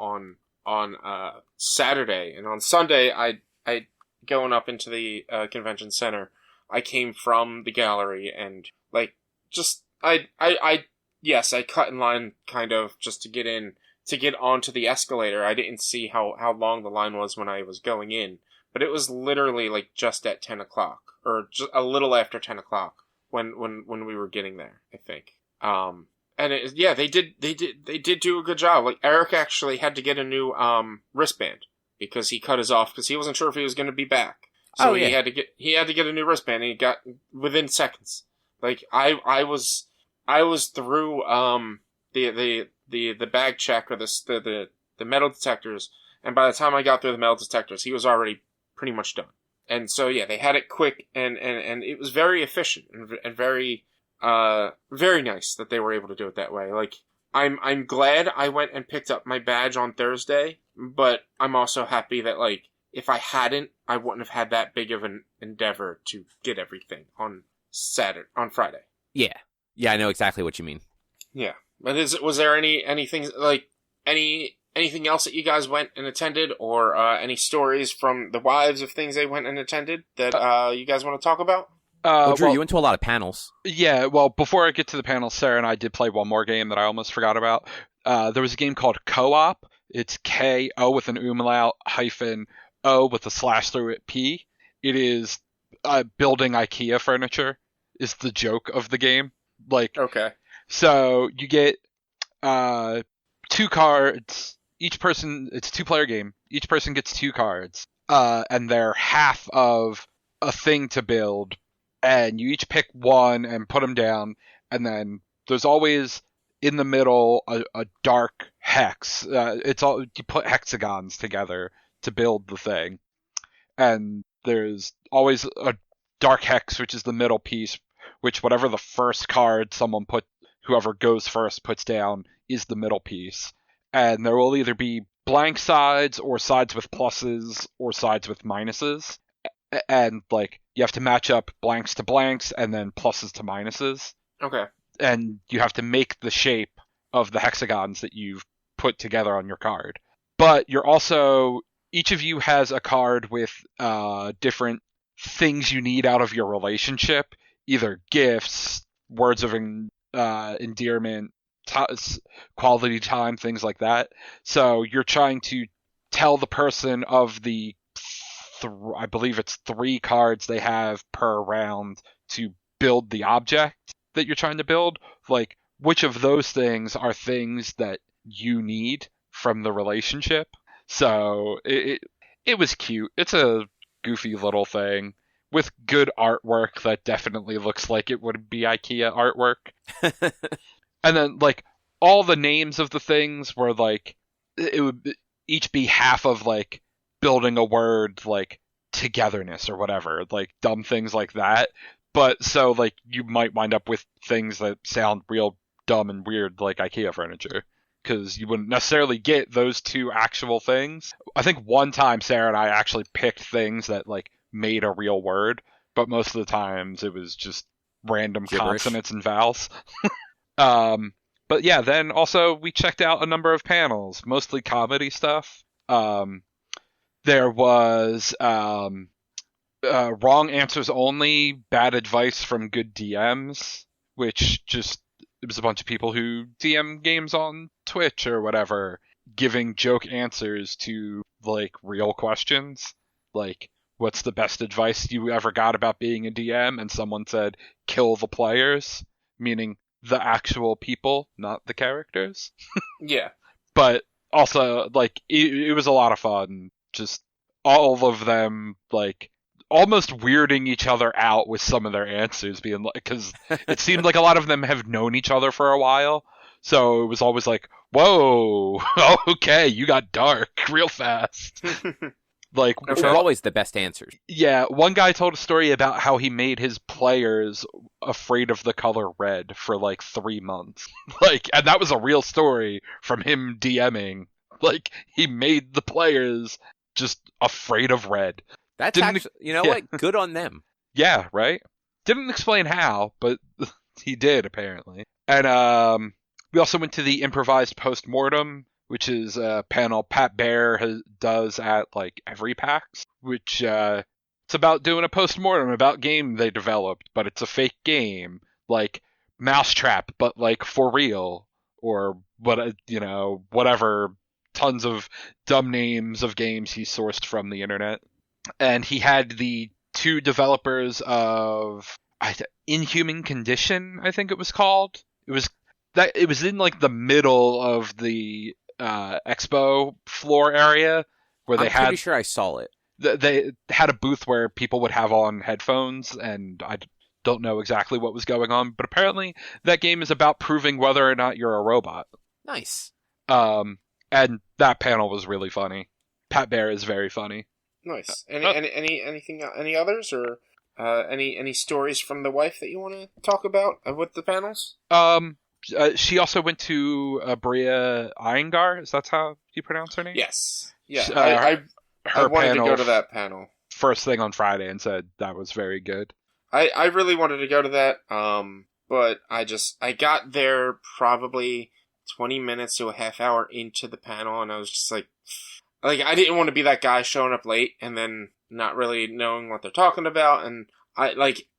on Saturday. And on Sunday, I going up into the convention center, I came from the gallery and, like, just, I cut in line kind of just to get in. To get onto the escalator. I didn't see how long the line was when I was going in, but it was literally, like, just at 10 o'clock, or just a little after 10 o'clock when we were getting there, I think. And they did do a good job. Like, Eric actually had to get a new wristband because he cut his off because he wasn't sure if he was going to be back. So he had to get a new wristband, and he got within seconds. Like, I was through the bag check, or the metal detectors, and by the time I got through the metal detectors, he was already pretty much done. And so, yeah, they had it quick, and it was very efficient, and very, very nice that they were able to do it that way. Like, I'm glad I went and picked up my badge on Thursday, but I'm also happy that, like, if I hadn't, I wouldn't have had that big of an endeavor to get everything on Friday. Yeah. Yeah, I know exactly what you mean. Yeah. But was there anything, like, anything else that you guys went and attended, or any stories from the wives of things they went and attended that you guys want to talk about? Drew, you went to a lot of panels. Yeah, well, before I get to the panels, Sarah and I did play one more game that I almost forgot about. There was a game called Co-op. It's K-O with an umlaut hyphen O with a slash through it P. It is building IKEA furniture is the joke of the game. Like, okay. So you get 2 cards. Each person, it's a 2-player game. Each person gets 2 cards, and they're half of a thing to build. And you each pick one and put them down. And then there's always in the middle a dark hex. It's all you put hexagons together to build the thing. And there's always a dark hex, which is the middle piece. Which whatever the first card whoever goes first puts down is the middle piece. And there will either be blank sides, or sides with pluses, or sides with minuses. And, like, you have to match up blanks to blanks, and then pluses to minuses. Okay. And you have to make the shape of the hexagons that you've put together on your card. But you're also... Each of you has a card with different things you need out of your relationship. Either gifts, words of endearment, quality time, things like that. So you're trying to tell the person of the, I believe it's 3 cards they have per round to build the object that you're trying to build. Like, which of those things are things that you need from the relationship? So it was cute. It's a goofy little thing. With good artwork that definitely looks like it would be IKEA artwork. And then, like, all the names of the things were, like, it would each be half of, like, building a word, like, togetherness or whatever. Like, dumb things like that. But so like you might wind up with things that sound real dumb and weird, like IKEA furniture, because you wouldn't necessarily get those two actual things. I think one time Sarah and I actually picked things that like made a real word, but most of the times it was just random Gibberish. consonants and vowels. But yeah, then also we checked out a number of panels, mostly comedy stuff. There was wrong answers only, bad advice from good DMs, which just, it was a bunch of people who DM games on Twitch or whatever, giving joke answers to like real questions. Like, what's the best advice you ever got about being a DM? And someone said, kill the players, meaning the actual people, not the characters. Yeah. But also, like, it was a lot of fun. Just all of them, like, almost weirding each other out with some of their answers, being like, because it seemed like a lot of them have known each other for a while. So it was always like, whoa, okay, you got dark real fast. Like, Which are always the best answers. yeah, one guy told a story about how he made his players afraid of the color red for like 3 months. Like, and that was a real story from him DMing. Like, he made the players just afraid of red. That's Didn't- actually, you know yeah. what? Good on them. Yeah, right? Didn't explain how, but he did, apparently. And we also went to the improvised postmortem, which is a panel Pat Bear does at, like, every PAX, which, it's about doing a postmortem about game they developed, but it's a fake game, like Mousetrap, but, like, for real, or, what, you know, whatever, tons of dumb names of games he sourced from the internet. And he had the two developers of Inhuman Condition, I think it was called. It was in like the middle of the expo floor area where I'm pretty sure I saw it. they had a booth where people would have on headphones, and I don't know exactly what was going on, but apparently that game is about proving whether or not you're a robot. Nice. And that panel was really funny. Pat Bear is very funny. Nice. Any others, or any stories from the wife that you want to talk about with the panels? She also went to Bria Iyengar. Is that how you pronounce her name? Yes. Yeah. Her I wanted to panel go to that panel first thing on Friday and said that was very good. I really wanted to go to that. But I got there probably 20 minutes to a half hour into the panel, and I was just like I didn't want to be that guy showing up late and then not really knowing what they're talking about. And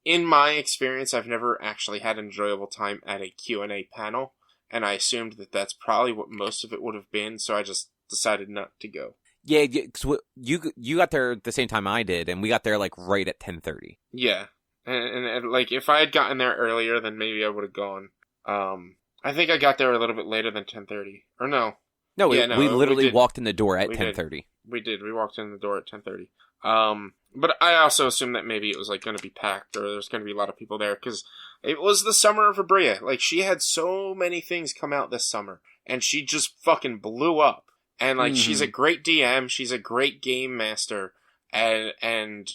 in my experience, I've never actually had an enjoyable time at a Q&A panel, and I assumed that that's probably what most of it would have been, so I just decided not to go. Yeah, cause you got there at the same time I did, and we got there like right at 10:30. Yeah, and like if I had gotten there earlier, then maybe I would have gone. I think I got there a little bit later than 10:30, or no. No, Yeah, we literally did. walked in the door at We 10:30. We did. We walked in the door at 10:30. But I also assumed that maybe it was like going to be packed, or there's going to be a lot of people there, because it was the summer of Abria. Like, she had so many things come out this summer, and she just fucking blew up. And like, she's a great DM, she's a great game master, and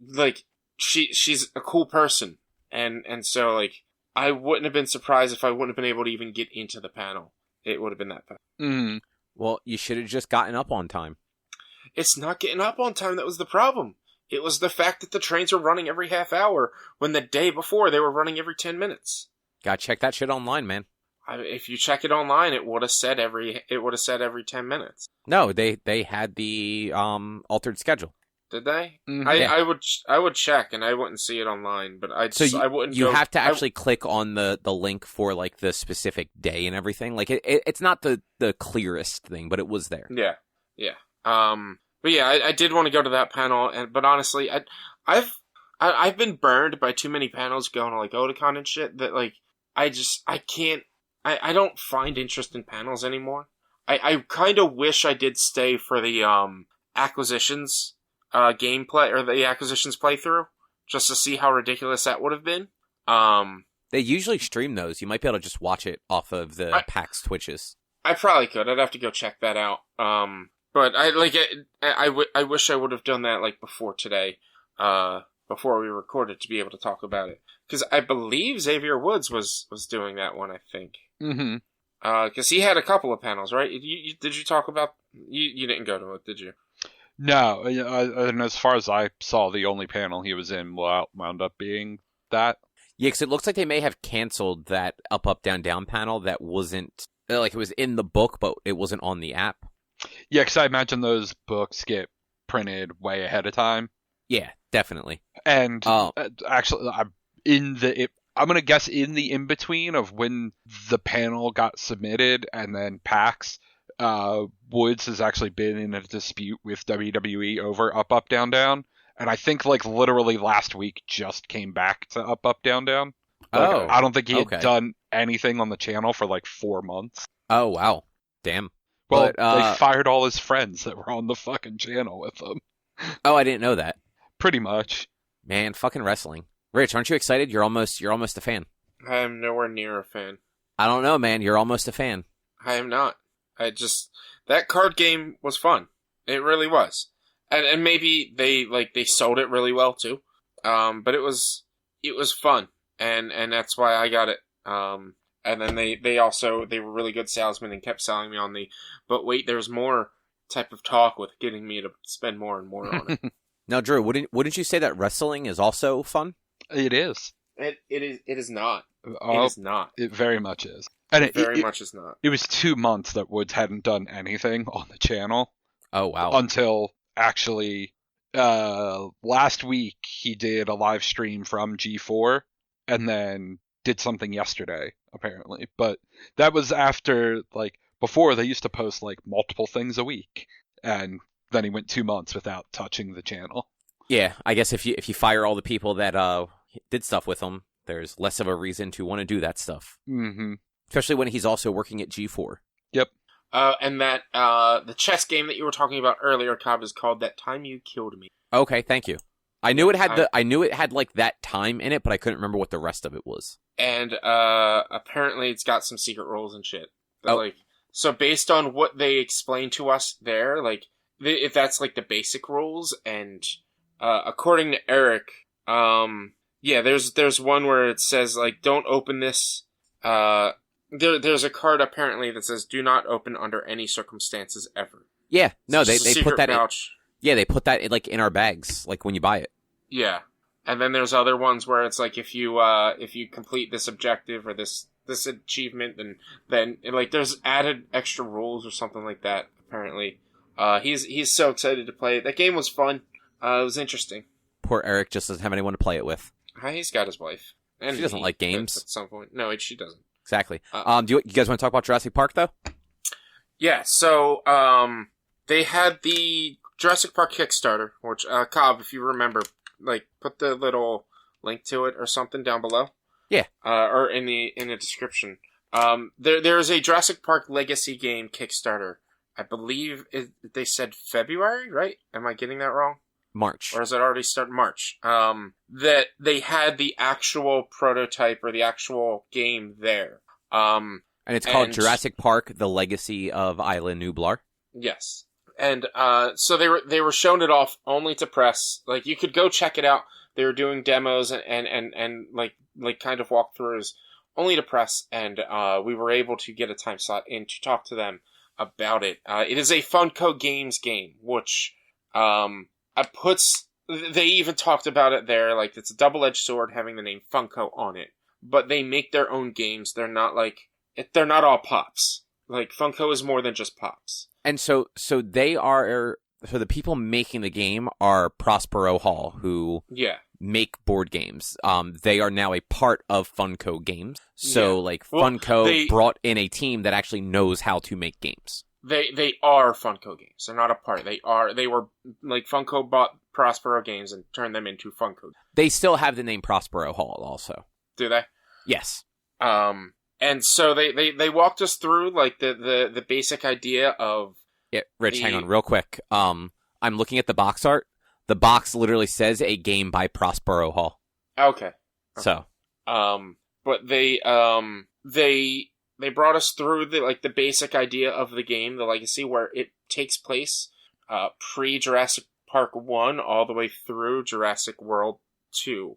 like, she's a cool person, and so like, I wouldn't have been surprised if I wouldn't have been able to even get into the panel. It would have been that fast. Mm. Well, you should have just gotten up on time. It's not getting up on time that was the problem. It was the fact that the trains were running every half hour when the day before they were running every 10 minutes. Gotta check that shit online, man. If you check it online, it would have said every 10 minutes. No, they had the altered schedule. Did they? Mhm. I would check, and I wouldn't see it online, but I wouldn't. You have to actually click on the link for like the specific day and everything. Like it's not the clearest thing, but it was there. Yeah. But yeah, I did want to go to that panel, but honestly, I've been burned by too many panels going to like Otakon and shit that like I can't. I don't find interest in panels anymore. I kind of wish I did stay for the acquisitions gameplay, or the acquisitions playthrough, just to see how ridiculous that would have been. They usually stream those. You might be able to just watch it off of the PAX Twitches. I probably could. I'd have to go check that out. But I wish I would have done that like before today. before we recorded to be able to talk about it. Because I believe Xavier Woods was doing that one, I think. Mm-hmm. Because he had a couple of panels, right? Did you talk about... You didn't go to it, did you? No, and as far as I saw, the only panel he was in wound up being that. Yeah, because it looks like they may have canceled that up, up, down, down panel that wasn't... Like, it was in the book, but it wasn't on the app. Yeah, because I imagine those books get printed way ahead of time. Yeah, definitely. And actually, I'm gonna guess in the in between of when the panel got submitted and then PAX, Woods has actually been in a dispute with WWE over Up Up Down Down, and I think like literally last week just came back to Up Up Down Down. Like, I don't think he had done anything on the channel for like 4 months. Oh wow, damn. Well, they fired all his friends that were on the fucking channel with him. Oh, I didn't know that. Pretty much. Man, fucking wrestling. Rich, aren't you excited? You're almost a fan. I am nowhere near a fan. I don't know, man. You're almost a fan. I am not. That card game was fun. It really was. And maybe they sold it really well too. But it was fun. And that's why I got it. And then they were really good salesmen and kept selling me on but wait, there's more type of talk with getting me to spend more and more on it. Now, Drew, wouldn't you say that wrestling is also fun? It is. It is not. Oh, it is not. It very much is. And it very much is not. It was 2 months that Woods hadn't done anything on the channel. Oh, wow. Until actually last week he did a live stream from G4 and then did something yesterday, apparently. But that was after, like, before they used to post like multiple things a week. And then he went 2 months without touching the channel. Yeah, I guess if you fire all the people that did stuff with him, there's less of a reason to want to do that stuff. Mm-hmm. Especially when he's also working at G4. Yep. And that the chess game that you were talking about earlier, Cobb, is called That Time You Killed Me. Okay, thank you. I knew it had like that time in it, but I couldn't remember what the rest of it was. And apparently it's got some secret rules and shit. But, so based on what they explained to us there, like, if that's like the basic rules, and according to Eric, there's one where it says like, don't open this. There's a card apparently that says, do not open under any circumstances ever. Yeah, no, they put that pouch. Yeah, they put that like in our bags, like when you buy it. Yeah, and then there's other ones where it's like if you complete this objective or this achievement, then like there's added extra rules or something like that. Apparently, he's so excited to play it. That game was fun. It was interesting. Poor Eric just doesn't have anyone to play it with. He's got his wife, and she doesn't like games at some point. No, she doesn't. Exactly. Do you guys want to talk about Jurassic Park though? Yeah. So they had the Jurassic Park Kickstarter, which Cobb, if you remember, like put the little link to it or something down below. Yeah. Or in the description. There's a Jurassic Park Legacy game Kickstarter. I believe they said February, right? Am I getting that wrong? March. Or is it already started March? That they had the actual prototype or the actual game there. And it's called Jurassic Park: The Legacy of Isla Nublar. Yes. And so they were showing it off only to press. Like, you could go check it out. They were doing demos and like kind of walkthroughs only to press, and we were able to get a time slot in to talk to them about it. It is a Funko Games game, which they even talked about it there, like it's a double-edged sword having the name Funko on it. But they make their own games. They're not all Pops. Like, Funko is more than just Pops. And so the people making the game are Prospero Hall, who make board games. They are now a part of Funko Games. So, Funko brought in a team that actually knows how to make games. They are Funko Games. They're not a part. They were, like, Funko bought Prospero Games and turned them into Funko. They still have the name Prospero Hall, also. Do they? Yes. And so they walked us through, like, the basic idea of... Yeah, Rich, hang on real quick. I'm looking at the box art. The box literally says a game by Prospero Hall. Okay. So. But they brought us through the basic idea of the game, the Legacy, where it takes place pre-Jurassic Park 1 all the way through Jurassic World 2.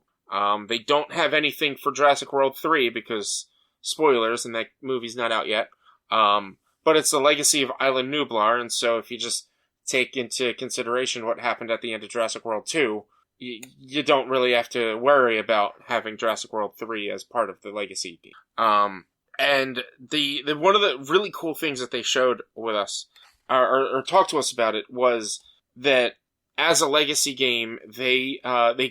They don't have anything for Jurassic World 3 because spoilers, and that movie's not out yet. But it's the legacy of Island Nublar, and so if you just take into consideration what happened at the end of Jurassic World 2, you don't really have to worry about having Jurassic World 3 as part of the legacy game. And the one of the really cool things that they showed with us, or talked to us about it, was that as a legacy game, they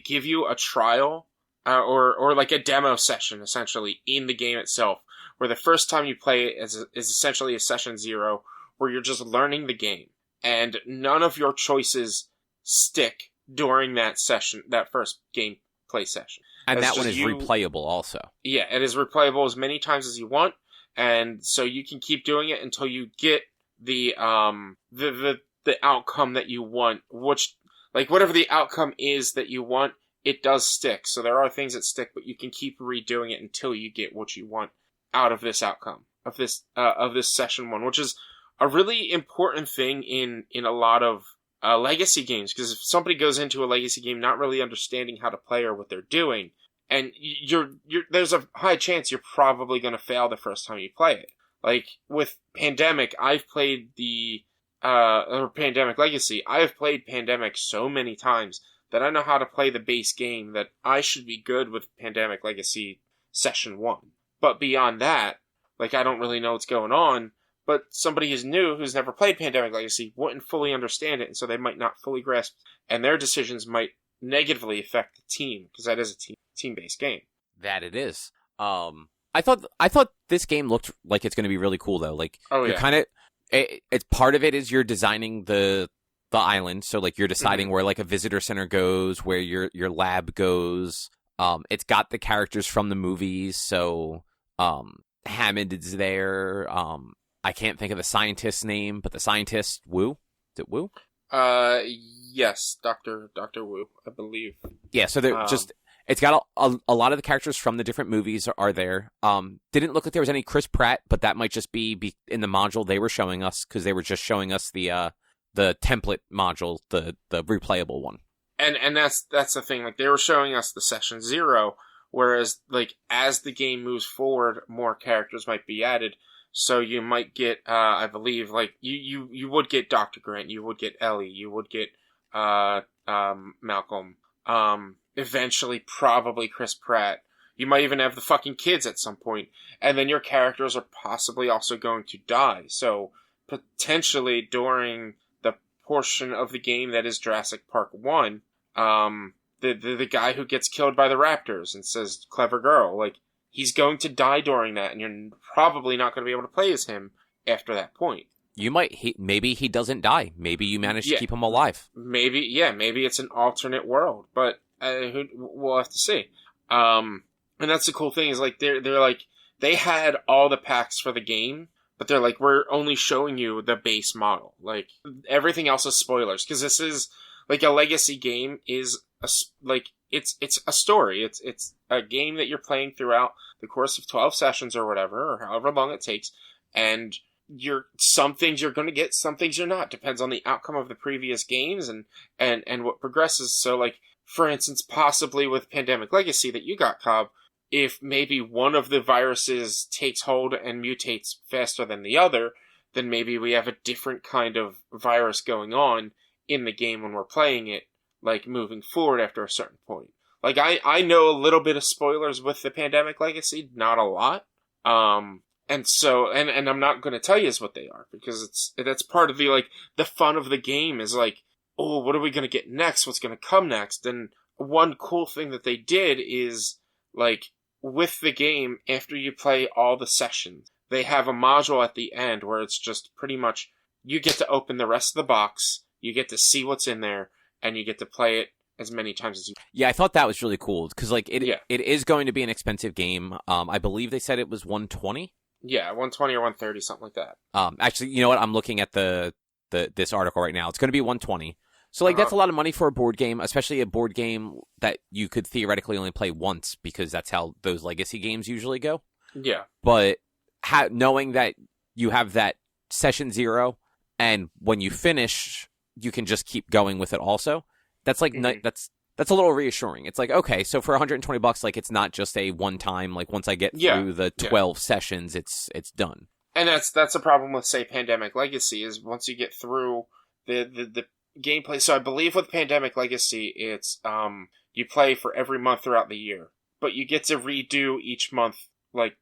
give you a trial, or like a demo session, essentially, in the game itself, where the first time you play it is essentially a session 0, where you're just learning the game, and none of your choices stick during that session, that first gameplay session. And that one is replayable also. Yeah, it is replayable as many times as you want, and so you can keep doing it until you get the outcome that you want, which, like, whatever the outcome is that you want, it does stick. So there are things that stick, but you can keep redoing it until you get what you want out of this outcome, of this session 1, which is a really important thing in a lot of legacy games, because if somebody goes into a legacy game not really understanding how to play or what they're doing, and there's a high chance you're probably going to fail the first time you play it. Like with Pandemic, I've played or Pandemic Legacy, I have played Pandemic so many times that I know how to play the base game, that I should be good with Pandemic Legacy Session 1. But beyond that, like, I don't really know what's going on, but somebody who's new, who's never played Pandemic Legacy, wouldn't fully understand it, and so they might not fully grasp, and their decisions might negatively affect the team, because that is a team-based game. That it is. I thought this game looked like it's going to be really cool, though. Like, you're kind of... It's part of it is you're designing the island, so like you're deciding where like a visitor center goes, where your lab goes. It's got the characters from the movies, so Hammond is there. I can't think of the scientist's name, but the scientist, Wu? Is it Wu? Yes, Dr. Wu, I believe. Yeah, so they're it's got a lot of the characters from the different movies are there. Didn't look like there was any Chris Pratt, but that might just be in the module they were showing us, because they were just showing us the template module, the replayable one. And that's the thing. Like, they were showing us the session 0, whereas like as the game moves forward, more characters might be added. So you might get, I believe, like you would get Dr. Grant, you would get Ellie, you would get Malcolm. Eventually, probably Chris Pratt. You might even have the fucking kids at some point. And then your characters are possibly also going to die. So, potentially, during the portion of the game that is Jurassic Park 1, the guy who gets killed by the raptors and says, "Clever girl," like, he's going to die during that, and you're probably not going to be able to play as him after that point. Maybe he doesn't die. Maybe you manage to keep him alive. Maybe it's an alternate world, but we'll have to see. And that's the cool thing, is like they're like, they had all the packs for the game, but they're like, we're only showing you the base model. Like, everything else is spoilers, because this is like, a legacy game is it's a story. It's a game that you're playing throughout the course of 12 sessions or whatever, or however long it takes, and some things you're going to get, some things you're not. Depends on the outcome of the previous games and what progresses. So, like, for instance, possibly with Pandemic Legacy that you got, Cobb, if maybe one of the viruses takes hold and mutates faster than the other, then maybe we have a different kind of virus going on in the game when we're playing it, like, moving forward after a certain point. Like, I know a little bit of spoilers with the Pandemic Legacy, not a lot. And so, and I'm not going to tell you is what they are, because that's part of the fun of the game is like, oh, what are we going to get next? What's going to come next? And one cool thing that they did is, like, with the game, after you play all the sessions, they have a module at the end where it's just pretty much, you get to open the rest of the box, you get to see what's in there, and you get to play it as many times as you can. Yeah, I thought that was really cool, because like it is going to be an expensive game. I believe they said it was $120. Yeah, $120 or $130, something like that. Actually, you know what? I'm looking at this article right now. It's going to be $120. So, like, that's a lot of money for a board game, especially a board game that you could theoretically only play once, because that's how those legacy games usually go. Yeah. But knowing that you have that session 0, and when you finish, you can just keep going with it also. That's like that's a little reassuring. It's like, okay, so for $120, like it's not just a one time, like once I get through the 12 sessions, it's done. And that's a problem with, say, Pandemic Legacy, is once you get through the gameplay. So I believe with Pandemic Legacy, it's you play for every month throughout the year, but you get to redo each month like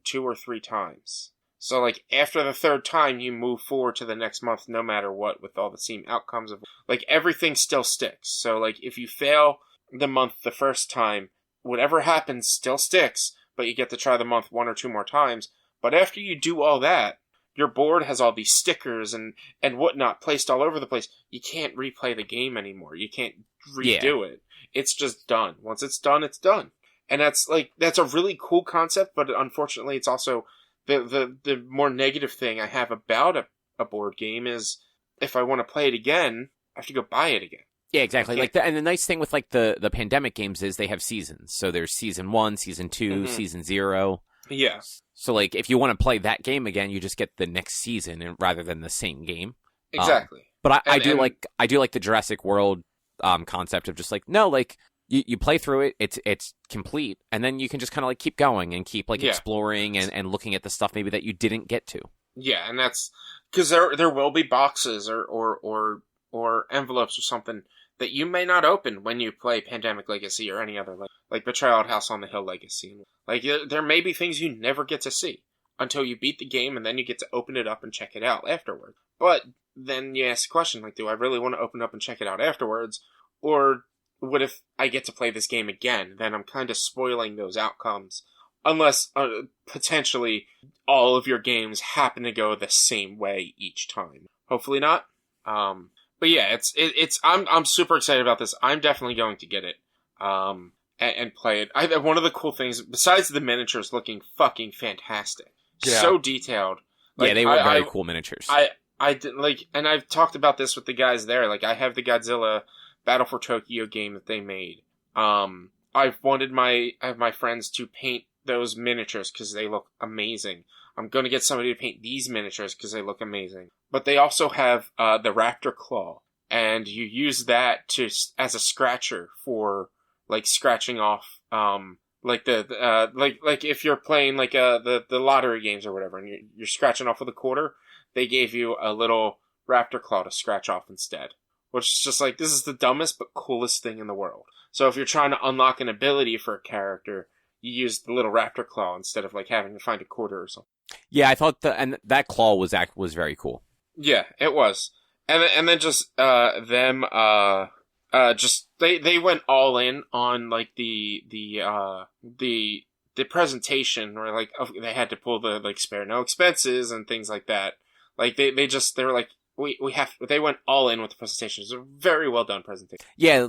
2 or 3 times. So like after the 3rd time, you move forward to the next month, no matter what, with all the same outcomes of like everything still sticks. So like if you fail the month the first time, whatever happens still sticks, but you get to try the month 1 or 2 more times. But after you do all that, your board has all these stickers and whatnot placed all over the place. You can't replay the game anymore. You can't redo it. It's just done. Once it's done, it's done. And that's a really cool concept, but unfortunately it's also the more negative thing I have about a board game is if I want to play it again, I have to go buy it again. Yeah, exactly. And the nice thing with like the Pandemic games is they have seasons. So there's season 1, season 2, season 0. Yeah. So like if you want to play that game again, you just get the next season rather than the same game. Exactly. But I do like the Jurassic World concept of just like, no, like you play through it, it's complete, and then you can just kind of like keep going and keep like exploring and looking at the stuff maybe that you didn't get to. Yeah, and that's because there will be boxes or envelopes or something that you may not open when you play Pandemic Legacy or any other like Betrayal at House on the Hill Legacy. Like there may be things you never get to see until you beat the game, and then you get to open it up and check it out afterward. But then you ask the question, like, do I really want to open up and check it out afterwards, or what if I get to play this game again? Then I'm kind of spoiling those outcomes. Unless, potentially, all of your games happen to go the same way each time. Hopefully not. But yeah, I'm super excited about this. I'm definitely going to get it. And play it. One of the cool things, besides the miniatures looking fucking fantastic. Yeah. So detailed. Like, they were very cool miniatures. I did, like, and I've talked about this with the guys there. Like, I have the Godzilla Battle for Tokyo game that they made. I've wanted my friends to paint those miniatures because they look amazing. I'm going to get somebody to paint these miniatures because they look amazing. But they also have the Raptor Claw, and you use that as a scratcher for like scratching off like like if you're playing like the lottery games or whatever, and you're scratching off with a quarter. They gave you a little Raptor Claw to scratch off instead. Which is just like, this is the dumbest but coolest thing in the world. So if you're trying to unlock an ability for a character, you use the little Raptor Claw instead of like having to find a quarter or something. Yeah, I thought that claw was very cool. Yeah, it was. And then just them they went all in on like the presentation, where like they had to pull the like spare no expenses and things like that. Like they were like, they went all in with the presentation. It was a very well done presentation. Yeah,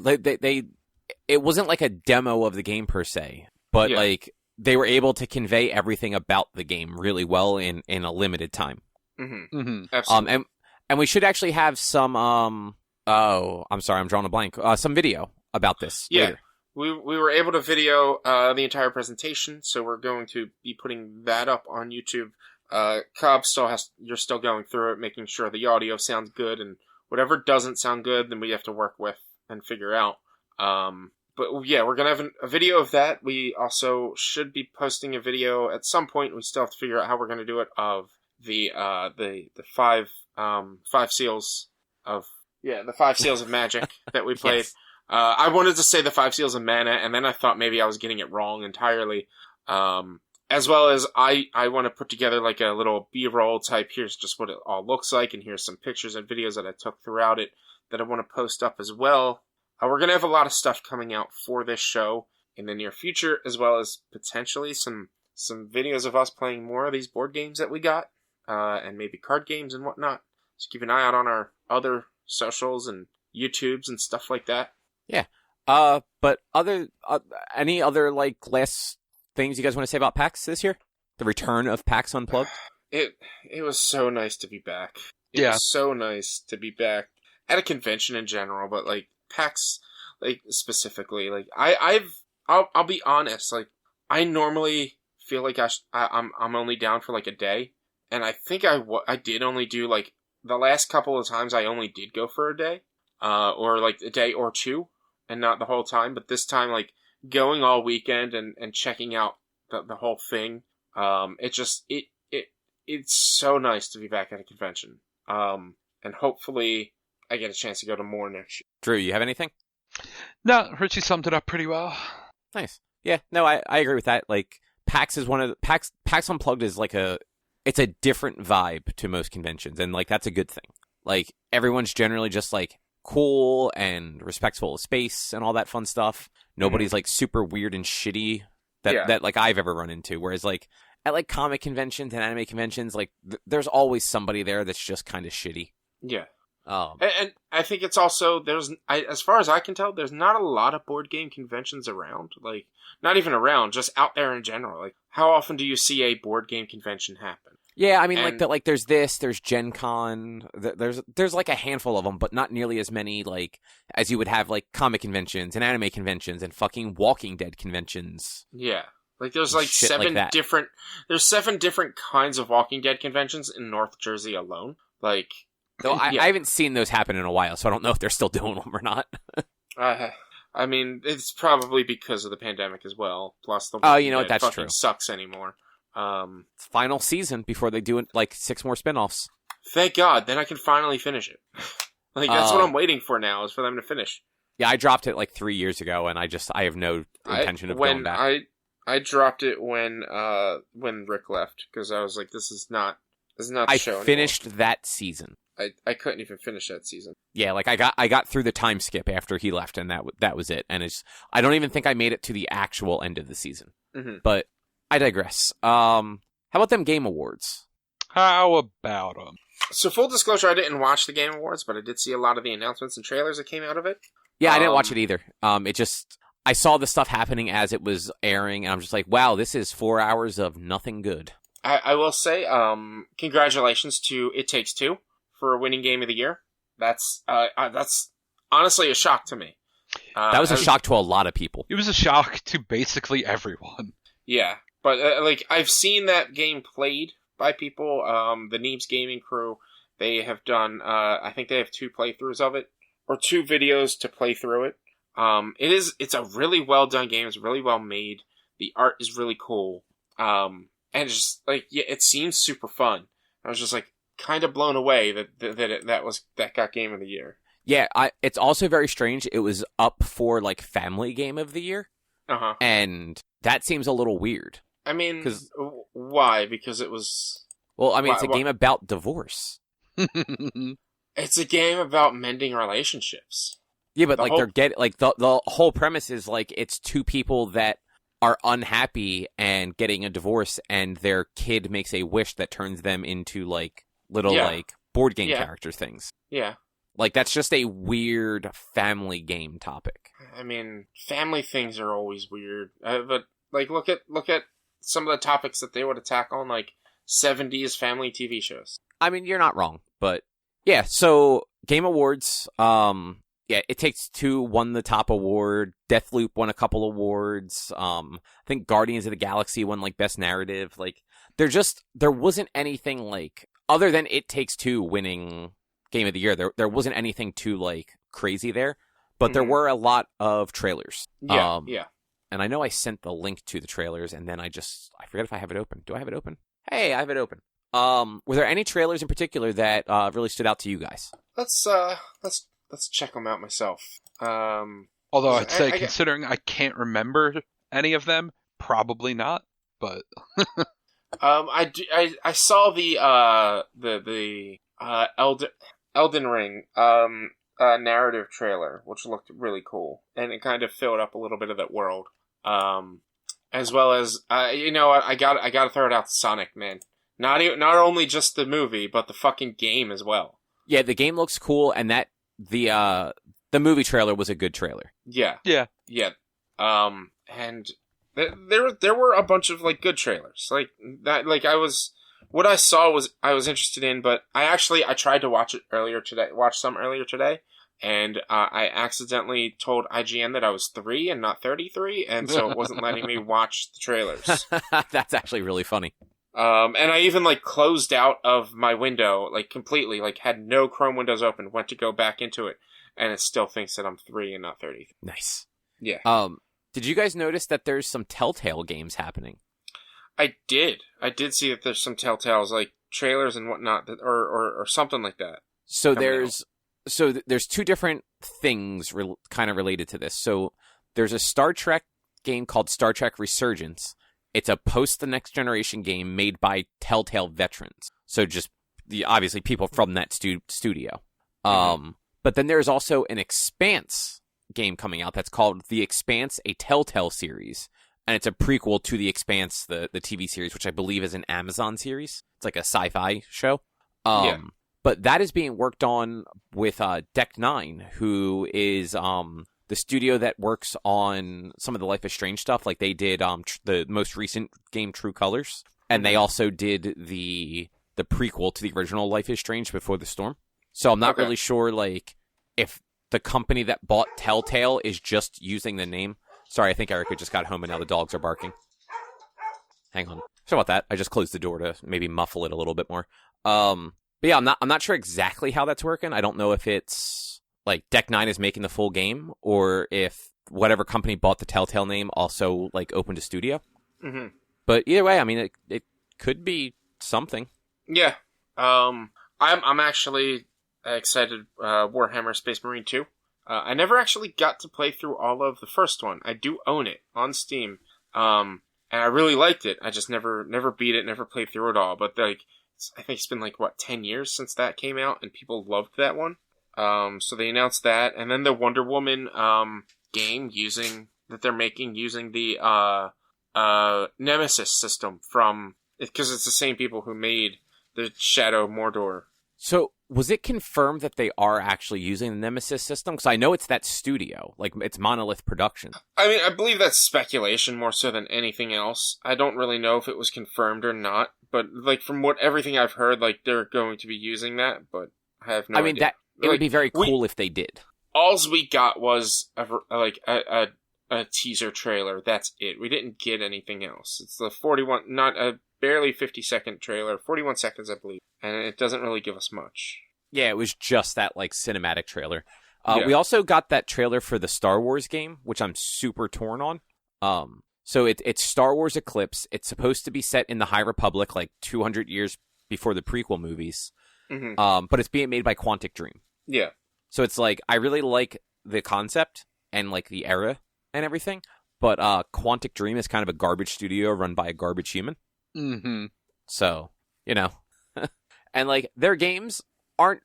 it wasn't like a demo of the game per se, but like they were able to convey everything about the game really well in a limited time. Mm-hmm. Mm-hmm. Absolutely. And we should actually have some I'm sorry, I'm drawing a blank. Some video about this. Yeah. Later. We were able to video the entire presentation, so we're going to be putting that up on YouTube. Cobb you're still going through it, making sure the audio sounds good, and whatever doesn't sound good, then we have to work with and figure out. But yeah, we're gonna have a video of that. We also should be posting a video at some point. We still have to figure out how we're gonna do it, of the 5 seals of magic that we played. Yes. I wanted to say the 5 seals of mana, and then I thought maybe I was getting it wrong entirely. As well as I want to put together like a little B-roll type, here's just what it all looks like, and here's some pictures and videos that I took throughout it that I want to post up as well. We're going to have a lot of stuff coming out for this show in the near future, as well as potentially some videos of us playing more of these board games that we got, and maybe card games and whatnot. So keep an eye out on our other socials and YouTubes and stuff like that. Yeah. But any other like last things you guys want to say about PAX this year? The return of PAX Unplugged? It was so nice to be back. It was so nice to be back at a convention in general, but like PAX, like specifically, like I'll be honest, like I normally feel like I'm only down for like a day, and I think I did only do like the last couple of times I only did go for a day, or like a day or two, and not the whole time. But this time, like, going all weekend and checking out the whole thing, it's so nice to be back at a convention. And hopefully I get a chance to go to more next year. Drew, you have anything? No, Richie summed it up pretty well. Nice. Yeah, no, I agree with that. Like, PAX is one of the PAX Unplugged is like it's a different vibe to most conventions, and like that's a good thing. Like, everyone's generally just like cool and respectful of space and all that fun stuff. Nobody's like super weird and shitty that like I've ever run into. Whereas like at like comic conventions and anime conventions, like there's always somebody there that's just kind of shitty. Yeah. And I think it's also, as far as I can tell, there's not a lot of board game conventions around. Like, not even around, just out there in general. Like, how often do you see a board game convention happen? Yeah, I mean, there's Gen Con, there's like a handful of them, but not nearly as many, like, as you would have, like, comic conventions and anime conventions and fucking Walking Dead conventions. Yeah. Like, there's like seven different kinds of Walking Dead conventions in North Jersey alone. Like... Though I haven't seen those happen in a while, so I don't know if they're still doing them or not. I mean, it's probably because of the pandemic as well. Plus, the that's fucking true. Sucks anymore. It's final season before they do like 6 more spinoffs. Thank God, then I can finally finish it. Like, that's what I'm waiting for now, is for them to finish. Yeah, I dropped it like 3 years ago, and I have no intention of going back. I dropped it when Rick left, because I was like, this is not the show anymore. I finished that season. I couldn't even finish that season. Yeah, like I got through the time skip after he left, and that was it. And I don't even think I made it to the actual end of the season. Mm-hmm. But I digress. How about them Game Awards? How about them? So, full disclosure, I didn't watch the Game Awards, but I did see a lot of the announcements and trailers that came out of it. Yeah, I didn't watch it either. I saw the stuff happening as it was airing, and I'm just like, wow, this is 4 hours of nothing good. I will say, congratulations to It Takes Two for winning Game of the Year. That's honestly a shock to me. That was a shock to a lot of people. It was a shock to basically everyone. Yeah, but like, I've seen that game played by people. The Neebs Gaming crew, they have done, I think they have 2 playthroughs of it, or 2 videos to play through it. It's a really well done game. It's really well made. The art is really cool. And it's just like, yeah, it seems super fun. I was just like, kind of blown away that got Game of the Year. Yeah, it's also very strange. It was up for like Family Game of the Year, and that seems a little weird. I mean, why? Because it was. Well, I mean, it's a game about divorce. It's a game about mending relationships. Yeah, but they're getting like the whole premise is like it's 2 people that are unhappy and getting a divorce, and their kid makes a wish that turns them into like little like board game character things. Yeah. Like, that's just a weird family game topic. I mean, family things are always weird. But like, look at some of the topics that they would attack on, like 70s family TV shows. I mean, you're not wrong, but yeah. So Game Awards, It Takes Two won the top award. Deathloop won a couple awards. I think Guardians of the Galaxy won like Best Narrative. Like, there wasn't anything like, other than It Takes Two winning Game of the Year, there wasn't anything too like crazy there. But there were a lot of trailers. Yeah. And I know I sent the link to the trailers, and then I forget if I have it open. Do I have it open? Hey, I have it open. Were there any trailers in particular that really stood out to you guys? Let's check them out myself. Although I'd say, considering I can't remember any of them, probably not. But I saw the Elden Ring narrative trailer, which looked really cool, and it kind of filled up a little bit of that world. As well as I gotta throw it out to Sonic, man. Not only just the movie, but the fucking game as well. Yeah, the game looks cool, and that the movie trailer was a good trailer. Yeah. And there were a bunch of like good trailers, like that. Like I was interested in, but I tried to watch some earlier today, and I accidentally told IGN that I was 3 and not 33, and so it wasn't letting me watch the trailers. That's actually really funny. And I even like closed out of my window like completely, like had no Chrome windows open, went to go back into it, and it still thinks that I'm 3 and not 30. Nice. Yeah. Did you guys notice that there's some Telltale games happening? I did see that there's some Telltales, like trailers and whatnot, or something like that. So there's two different things kind of related to this. So there's a Star Trek game called Star Trek Resurgence. It's a post the Next Generation game made by Telltale veterans. So just obviously people from that studio. But then there's also an Expanse game coming out that's called The Expanse, a Telltale series. And it's a prequel to The Expanse, the TV series, which I believe is an Amazon series. It's like a sci-fi show. But that is being worked on with Deck Nine, who is the studio that works on some of the Life is Strange stuff. Like they did the most recent game, True Colors, and they also did the prequel to the original Life is Strange, Before the Storm. So I'm not really sure, like, if the company that bought Telltale is just using the name. Sorry, I think Erica just got home and now the dogs are barking. Hang on. Sorry about that. I just closed the door to maybe muffle it a little bit more. But yeah, I'm not sure exactly how that's working. I don't know if it's like Deck Nine is making the full game, or if whatever company bought the Telltale name also like opened a studio. Mm-hmm. But either way, I mean, it could be something. Yeah. I'm actually excited. Warhammer Space Marine 2. I never actually got to play through all of the first one. I do own it on Steam. And I really liked it. I just never beat it, never played through it all. But like, I think it's been like 10 years since that came out, and people loved that one. So they announced that, and then the Wonder Woman game that they're making using the Nemesis system because it's the same people who made the Shadow Mordor. So was it confirmed that they are actually using the Nemesis system? Because I know it's that studio, like it's Monolith Production. I mean, I believe that's speculation more so than anything else. I don't really know if it was confirmed or not, but like from everything I've heard, like they're going to be using that, but I have no idea. I mean, it would be very cool if they did. Alls we got was a teaser trailer. That's it. We didn't get anything else. It's the 41, not a barely 50-second trailer, 41 seconds, I believe, and it doesn't really give us much. Yeah, it was just that like cinematic trailer. Yeah. We also got that trailer for the Star Wars game, which I'm super torn on. So it's Star Wars Eclipse. It's supposed to be set in the High Republic, like 200 years before the prequel movies. Mm-hmm. But it's being made by Quantic Dream. Yeah. So it's like, I really like the concept and like the era and everything, but Quantic Dream is kind of a garbage studio run by a garbage human. Mm-hmm. So, you know, and like their games they're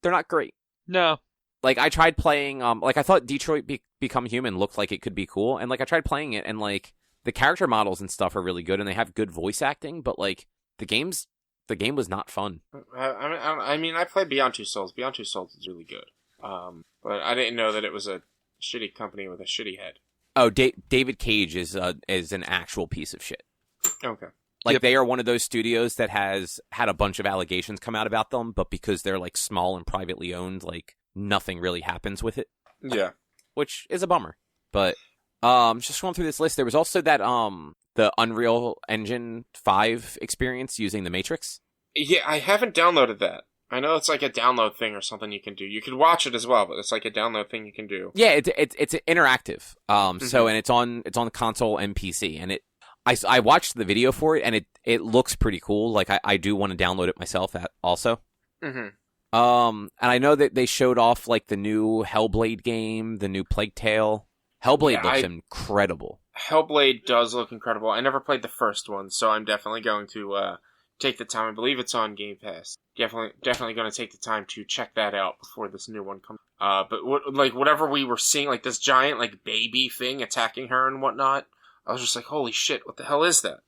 not great. No. Like I tried playing, like I thought Detroit Become Human looked like it could be cool, and like I tried playing it, and like the character models and stuff are really good, and they have good voice acting, but like the game was not fun. I mean, I played Beyond Two Souls. Beyond Two Souls is really good. But I didn't know that it was a shitty company with a shitty head. Oh, David Cage is an actual piece of shit. Okay. Like, They are one of those studios that has had a bunch of allegations come out about them, but because they're, like, small and privately owned, like, nothing really happens with it. Yeah. Which is a bummer. But, just going through this list, there was also that, the Unreal Engine 5 experience using the Matrix. Yeah, I haven't downloaded that. I know it's like a download thing or something you can do. You could watch it as well, but it's like a download thing you can do. Yeah, it's interactive. So, and it's on the console and PC, and I watched the video for it, and it looks pretty cool. Like, I do want to download it myself also. Mm-hmm. And I know that they showed off, like, the new Hellblade game, the new Plague Tale. Hellblade looks incredible. Hellblade does look incredible. I never played the first one, so I'm definitely going to take the time. I believe it's on Game Pass. Definitely going to take the time to check that out before this new one comes. But whatever we were seeing, like this giant like baby thing attacking her and whatnot, I was just like, holy shit, what the hell is that?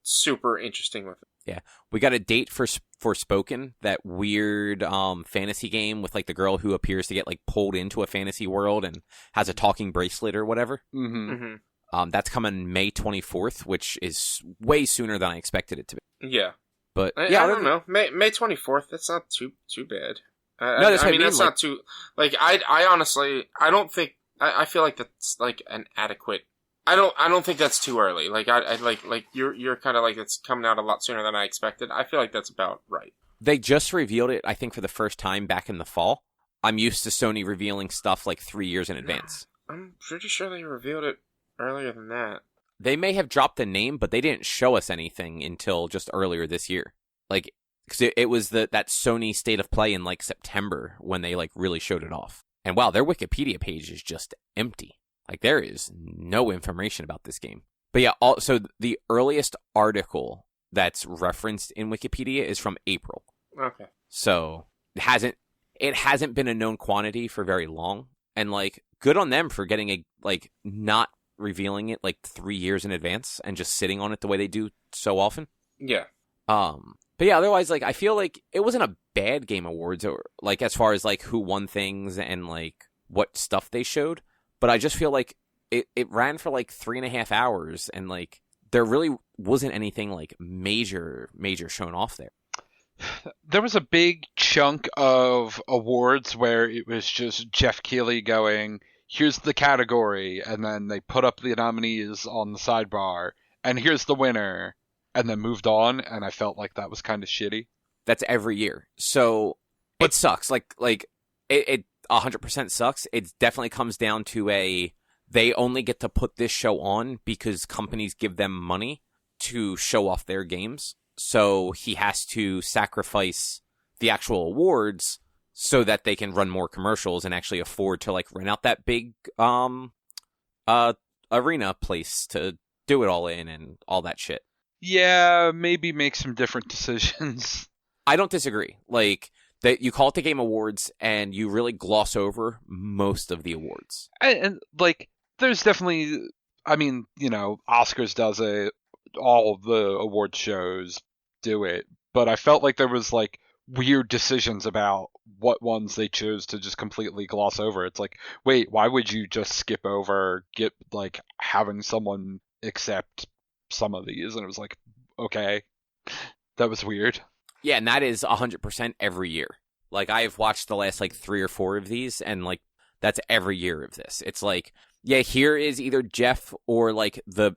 Super interesting with it. Yeah, we got a date for Spoken, that weird fantasy game with like the girl who appears to get like pulled into a fantasy world and has a talking bracelet or whatever. Mm-hmm. Mm-hmm. That's coming May 24th, which is way sooner than I expected it to be. Yeah, but I don't know. May 24th. That's not too bad. No, that's I mean that's not too. Like I honestly, I don't think. I feel like that's like an adequate I don't think that's too early. Like I like you're kind of like it's coming out a lot sooner than I expected. I feel like that's about right. They just revealed it, I think, for the first time back in the fall. I'm used to Sony revealing stuff like 3 years in advance. I'm pretty sure they revealed it earlier than that. They may have dropped the name, but they didn't show us anything until just earlier this year. Like, cause it was that Sony State of Play in like September when they like really showed it off. And wow, their Wikipedia page is just empty. Like there is no information about this game. But yeah, so the earliest article that's referenced in Wikipedia is from April. Okay. So it hasn't been a known quantity for very long. And like good on them for getting not revealing it like 3 years in advance and just sitting on it the way they do so often. Yeah. But yeah, otherwise like I feel like it wasn't a bad Game Awards or like as far as like who won things and like what stuff they showed. But I just feel like it ran for like 3.5 hours and like there really wasn't anything like major shown off there. There was a big chunk of awards where it was just Jeff Keighley going, here's the category, and then they put up the nominees on the sidebar, and here's the winner, and then moved on, and I felt like that was kind of shitty. That's every year. So it sucks. Like it 100% sucks. It definitely comes down to they only get to put this show on because companies give them money to show off their games. So he has to sacrifice the actual awards so that they can run more commercials and actually afford to like rent out that big arena place to do it all in and all that shit. Yeah, maybe make some different decisions. I don't disagree. Like that you call it the Game Awards and you really gloss over most of the awards. And like there's definitely, I mean, you know, Oscars does it, all of the award shows do it, but I felt like there was like weird decisions about what ones they chose to just completely gloss over. It's like, wait, why would you just skip over like having someone accept some of these? And it was like, okay, that was weird. Yeah, and that is 100% every year. Like I've watched the last like 3 or 4 of these, and like that's every year of this. It's like, yeah, here is either Jeff or like the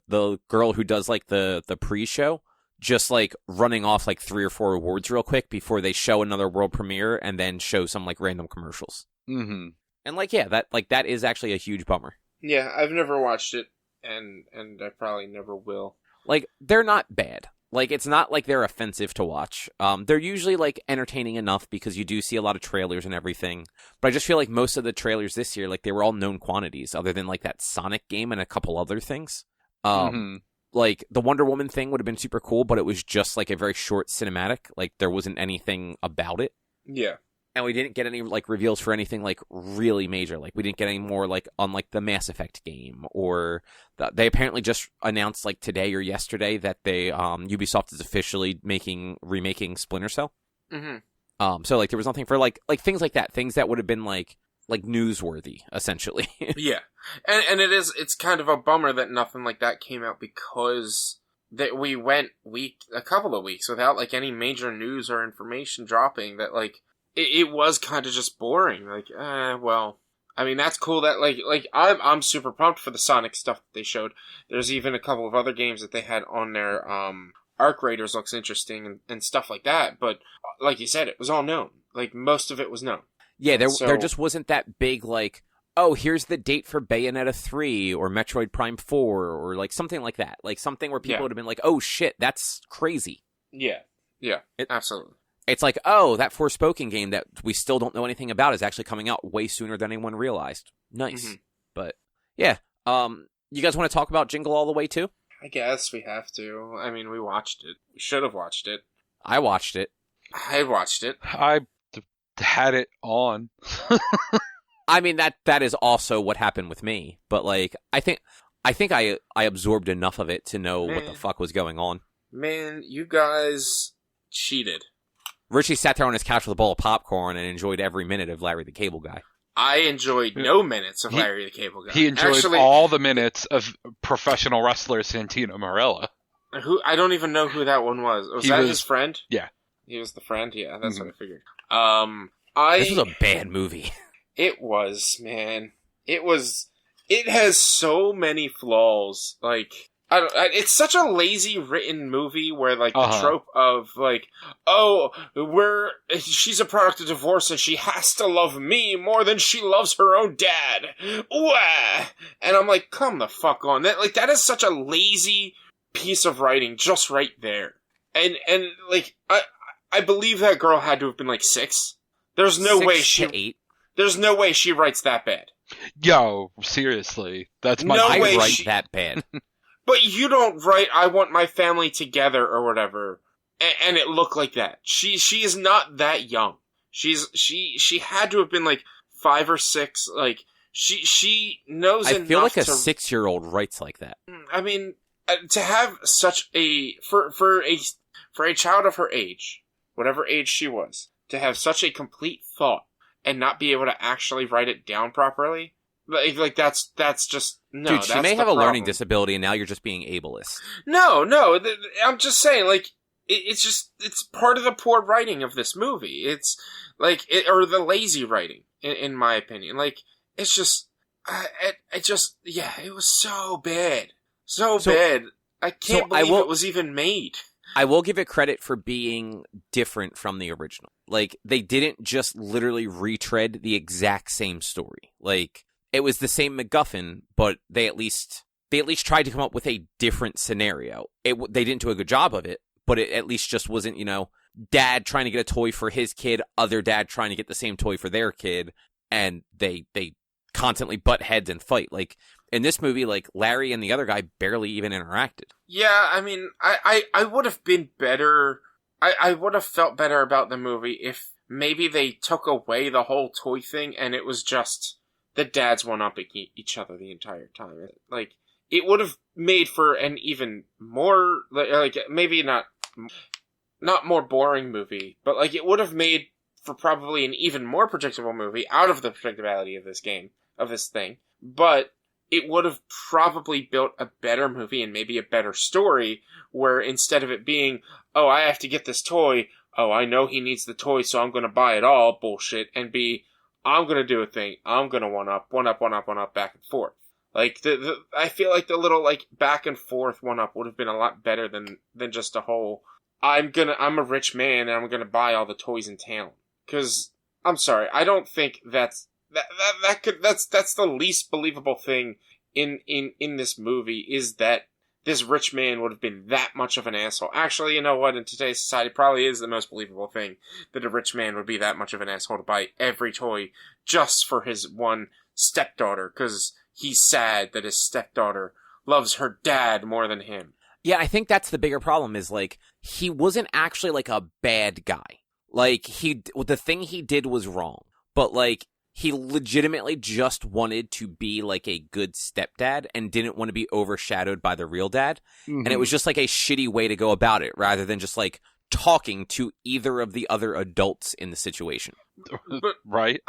girl who does like the pre-show just like running off like 3 or 4 awards real quick before they show another world premiere and then show some like random commercials. Mm-hmm. And like, yeah, that is actually a huge bummer. Yeah, I've never watched it, and I probably never will. Like, they're not bad. Like, it's not like they're offensive to watch. They're usually like entertaining enough because you do see a lot of trailers and everything. But I just feel like most of the trailers this year, like they were all known quantities other than like that Sonic game and a couple other things. Like the Wonder Woman thing would have been super cool, but it was just like a very short cinematic. Like there wasn't anything about it. Yeah. And we didn't get any like reveals for anything like really major. Like we didn't get any more like on like the Mass Effect game, or they apparently just announced like today or yesterday that they Ubisoft is officially remaking Splinter Cell. Mm-hmm. So like there was nothing for like things like that, things that would have been like newsworthy essentially. Yeah. And it's kind of a bummer that nothing like that came out because that we went a couple of weeks without like any major news or information dropping that like it was kind of just boring. Like, well, I mean, that's cool that like I'm super pumped for the Sonic stuff that they showed. There's even a couple of other games that they had on their Arc Raiders looks interesting and stuff like that. But like you said, it was all known. Like most of it was known. Yeah, there just wasn't that big like, oh, here's the date for Bayonetta 3 or Metroid Prime 4 or like something like that. Like something where people would have been like, oh shit, that's crazy. Yeah. Yeah. Absolutely. It's like, oh, that Forspoken game that we still don't know anything about is actually coming out way sooner than anyone realized. Nice. Mm-hmm. But, yeah. You guys want to talk about Jingle All the Way, too? I guess we have to. I mean, we watched it. We should have watched it. I watched it. I watched it. I had it on. I mean, that is also what happened with me. But, like, I think I absorbed enough of it to know what the fuck was going on. Man, you guys cheated. Richie sat there on his couch with a bowl of popcorn and enjoyed every minute of Larry the Cable Guy. I enjoyed no minutes of Larry the Cable Guy. He enjoyed all the minutes of professional wrestler Santino Marella. Who I don't even know who that one was. Was that his friend? Yeah. He was the friend? Yeah, that's what I figured. This was a bad movie. It was, man. It was it has so many flaws. Like, it's such a lazy written movie where, like, the trope of, like, oh, she's a product of divorce and she has to love me more than she loves her own dad. Wah! And I'm like, come the fuck on. That is such a lazy piece of writing just right there. And like, I believe that girl had to have been, like, 6. There's no way she... 8. There's no way she writes that bad. Yo, seriously. That's my... No I way write that bad. But you don't write, I want my family together or whatever, and it looked like that. She is not that young. She had to have been like 5 or 6. Like, she knows enough. I feel like a 6-year-old writes like that. I mean, to have such a, for a child of her age, whatever age she was, to have such a complete thought and not be able to actually write it down properly, like that's just, no. Dude, she may have a learning disability, and now you're just being ableist. No, I'm just saying, like, it's part of the poor writing of this movie. It's, like, or the lazy writing, in my opinion. Like, it's just, it was so bad. So bad. I can't believe it was even made. I will give it credit for being different from the original. Like, they didn't just literally retread the exact same story. Like, it was the same MacGuffin, but they at least tried to come up with a different scenario. They didn't do a good job of it, but it at least just wasn't, dad trying to get a toy for his kid, other dad trying to get the same toy for their kid, and they constantly butt heads and fight. Like, in this movie, like, Larry and the other guy barely even interacted. Yeah, I mean, I would have been better. I would have felt better about the movie if maybe they took away the whole toy thing and it was just the dads one-upping each other the entire time. Like, it would have made for an even more, like, maybe not more boring movie, but, like, it would have made for probably an even more predictable movie out of the predictability of this game, of this thing. But it would have probably built a better movie and maybe a better story, where instead of it being, oh, I have to get this toy, oh, I know he needs the toy, so I'm going to buy it all, bullshit, and be, I'm going to do a thing, I'm going to one up, back and forth. Like, I feel like the little, like, back and forth one up would have been a lot better than just a whole, I'm a rich man and I'm going to buy all the toys in town. Cause, I'm sorry, I don't think that's the least believable thing in this movie, is that this rich man would have been that much of an asshole. Actually, you know what? In today's society, probably is the most believable thing that a rich man would be that much of an asshole to buy every toy just for his one stepdaughter, because he's sad that his stepdaughter loves her dad more than him. Yeah, I think that's the bigger problem, is, like, he wasn't actually, like, a bad guy. Like, the thing he did was wrong, but, like, he legitimately just wanted to be, like, a good stepdad and didn't want to be overshadowed by the real dad. Mm-hmm. And it was just, like, a shitty way to go about it, rather than just, like, talking to either of the other adults in the situation. But right?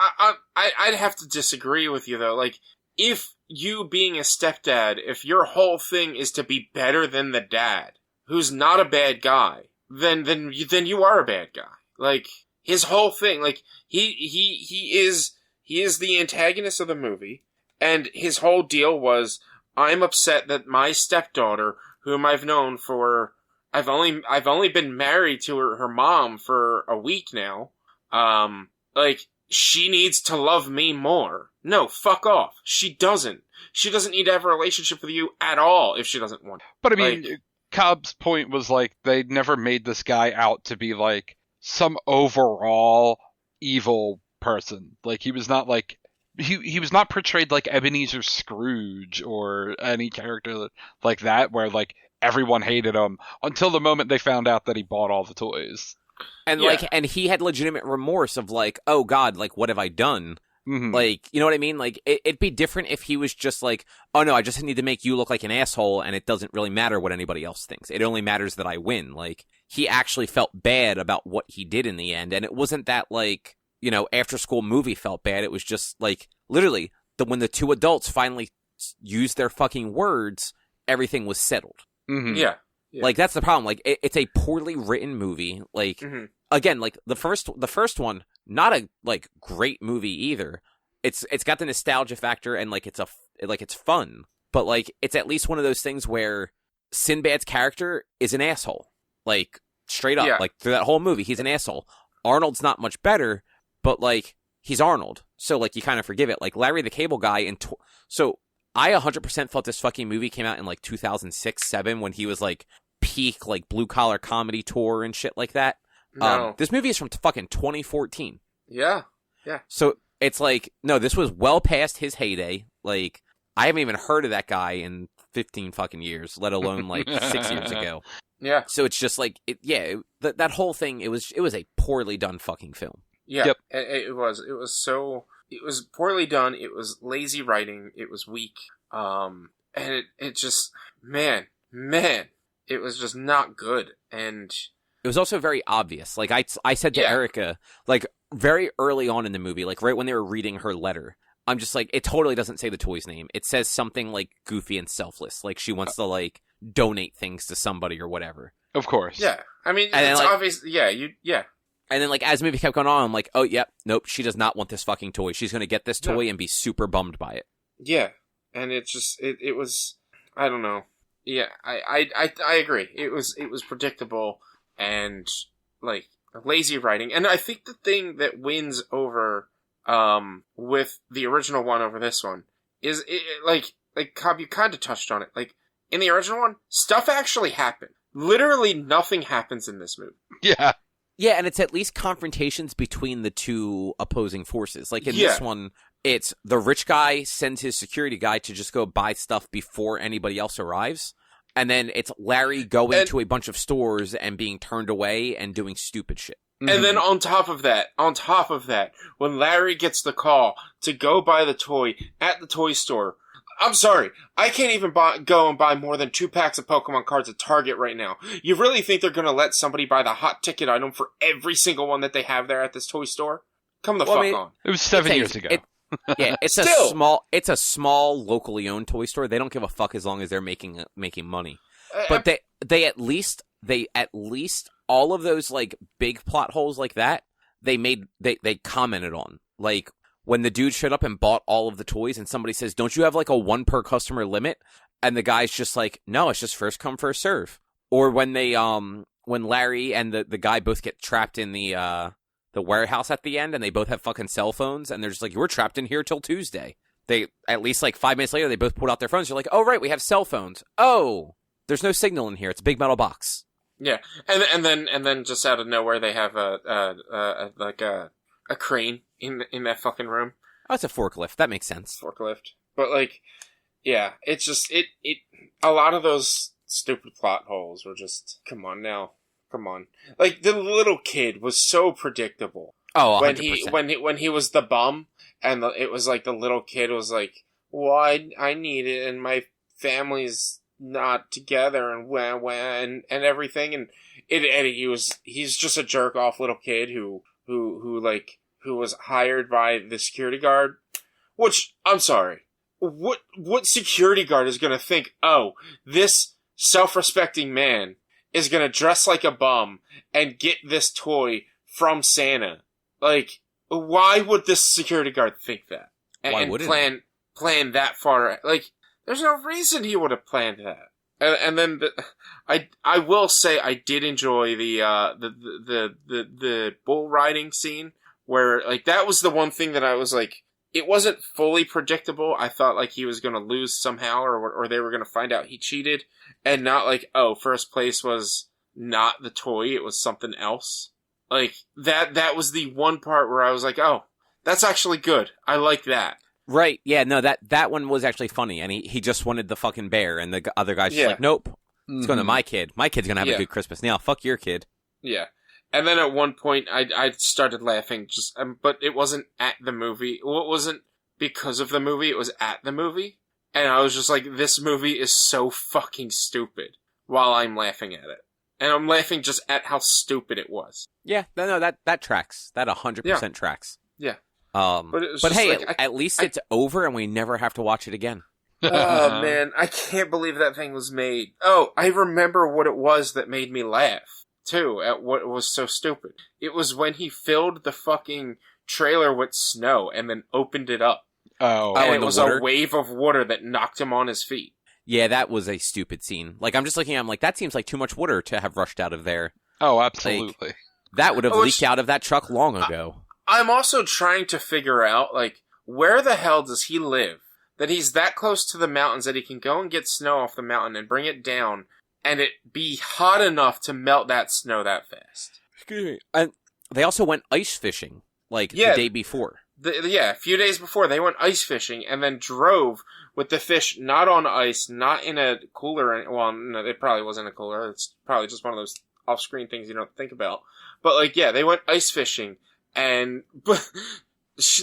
I'd have to disagree with you, though. Like, if you being a stepdad, if your whole thing is to be better than the dad, who's not a bad guy, then you are a bad guy. Like, his whole thing, like, he is the antagonist of the movie, and his whole deal was, I'm upset that my stepdaughter, whom I've known for, I've only been married to her mom for a week now, like, she needs to love me more. No, fuck off. She doesn't. She doesn't need to have a relationship with you at all if she doesn't want it. But I mean, like, Cobb's point was, like, they never made this guy out to be, like, some overall evil person. Like, he was not, like, he was not portrayed like Ebenezer Scrooge or any character like that, where, like, everyone hated him until the moment they found out that he bought all the toys. And, like, and he had legitimate remorse of, like, oh god, like, what have I done? Mm-hmm. Like, you know what I mean? Like, it'd be different if he was just like, oh no, I just need to make you look like an asshole, and it doesn't really matter what anybody else thinks. It only matters that I win. Like, he actually felt bad about what he did in the end, and it wasn't that, like, you know, after school movie felt bad. It was just, like, literally, when the two adults finally used their fucking words, everything was settled. Mm-hmm. Yeah. Like, that's the problem. Like, it's a poorly written movie. Like, again, like, the first one, not a, like, great movie either, it's got the nostalgia factor, and like it's fun, but like it's at least one of those things where Sinbad's character is an asshole, like straight up, like through that whole movie, he's an asshole. Arnold's not much better, but like he's Arnold, so like you kind of forgive it. Like Larry the Cable Guy, and so I 100% thought this fucking movie came out in like 2006-07 when he was like peak like blue collar comedy tour and shit like that. No. This movie is from fucking 2014. Yeah. So it's like, no, this was well past his heyday. Like, I haven't even heard of that guy in 15 fucking years, let alone like 6 years ago. Yeah. So it's just like, that whole thing, it was a poorly done fucking film. Yeah. Yep. It was poorly done. It was lazy writing. It was weak. And it just, man, it was just not good. And it was also very obvious. Like I said to Erica, like very early on in the movie, like right when they were reading her letter, I'm just like, it totally doesn't say the toy's name. It says something like goofy and selfless. Like she wants to like donate things to somebody or whatever. Of course. Yeah. I mean, and it's then, like, obvious. Yeah. And then like as the movie kept going on, I'm like, oh, yep, nope, she does not want this fucking toy. She's going to get this toy and be super bummed by it. Yeah. And it just, it was, I don't know. Yeah, I agree. It was predictable and like lazy writing. And I think the thing that wins over with the original one over this one is like Cobb, you kind of touched on it. Like in the original one, stuff actually happened. Literally nothing happens in this movie. Yeah. Yeah, and it's at least confrontations between the two opposing forces. Like in this one, it's the rich guy sends his security guy to just go buy stuff before anybody else arrives. And then it's Larry going to a bunch of stores and being turned away and doing stupid shit. And then on top of that, when Larry gets the call to go buy the toy at the toy store, I'm sorry, I can't even go and buy more than 2 packs of Pokemon cards at Target right now. You really think they're going to let somebody buy the hot ticket item for every single one that they have there at this toy store? Come the fuck on. It was 7 years ago. It's a small locally owned toy store. They don't give a fuck as long as they're making money. But they at least all of those like big plot holes like that they commented on. Like when the dude showed up and bought all of the toys and somebody says, "Don't you have like a 1 per customer limit?" And the guy's just like, "No, it's just first come first serve." Or when they when Larry and the guy both get trapped in the warehouse at the end, and they both have fucking cell phones, and they're just like, "We're trapped in here till Tuesday." They at least like 5 minutes later, they both pulled out their phones. You're like, "Oh right, we have cell phones." Oh, there's no signal in here. It's a big metal box. Yeah, and then just out of nowhere, they have a crane in that fucking room. Oh, it's a forklift. That makes sense. Forklift, but like, yeah, it's just a lot of those stupid plot holes were just come on. Like the little kid was so predictable. Oh, 100%. when he was the bum, and it was like the little kid was like, "Well, I need it, and my family's not together, and when and everything," and he's just a jerk off little kid who was hired by the security guard. Which I'm sorry, what security guard is gonna think? Oh, this self-respecting man is gonna dress like a bum and get this toy from Santa. Like, why would this security guard think that? And plan that far? Like, there's no reason he would have planned that. And then I will say I did enjoy the bull riding scene where like that was the one thing that I was like, it wasn't fully predictable. I thought like he was going to lose somehow or they were going to find out he cheated, and not like, oh, first place was not the toy, it was something else. Like that was the one part where I was like, oh, that's actually good. I like that. Right. Yeah, no, that one was actually funny, and he just wanted the fucking bear, and the other guy's just like, nope, it's going to my kid. My kid's going to have a good Christmas. Now, fuck your kid. Yeah. And then at one point, I started laughing, but it wasn't at the movie. Well, it wasn't because of the movie, it was at the movie. And I was just like, this movie is so fucking stupid while I'm laughing at it. And I'm laughing just at how stupid it was. Yeah, no, that tracks. That 100% tracks. Yeah. But hey, like, at least it's over and we never have to watch it again. Oh, man, I can't believe that thing was made. Oh, I remember what it was that made me laugh, too, at what was so stupid. It was when he filled the fucking trailer with snow and then opened it up. Oh, And in it the was water? a wave of water that knocked him on his feet. Yeah, that was a stupid scene. Like, I'm just looking at him like, that seems like too much water to have rushed out of there. oh, absolutely. That would have Which- leaked out of that truck long ago. I'm also trying to figure out, like, where the hell does he live? That he's that close to the mountains that he can go and get snow off the mountain and bring it down, and it be hot enough to melt that snow that fast. Excuse me. And they also went ice fishing, like, Yeah. the day before. A few days before, they went ice fishing and then drove with the fish not on ice, not in a cooler. Well, no, it probably wasn't a cooler. It's probably just one of those off-screen things you don't think about. But, like, yeah, they went ice fishing, and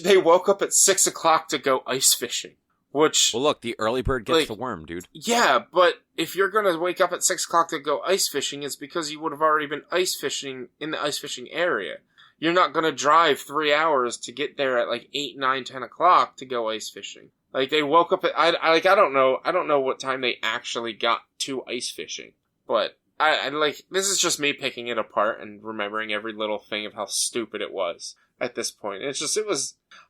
they woke up at 6 o'clock to go ice fishing. Which, Well, look, the early bird gets Like- the worm, dude. yeah, but if you're gonna wake up at 6 o'clock to go ice fishing, it's because you would have already been ice fishing in the ice fishing area. You're not gonna drive 3 hours to get there at like 8, 9, 10 o'clock to go ice fishing. Like, they woke up at, I don't know what time they actually got to ice fishing. But, I like, this is just me picking it apart and remembering every little thing of how stupid it was at this point. It's just,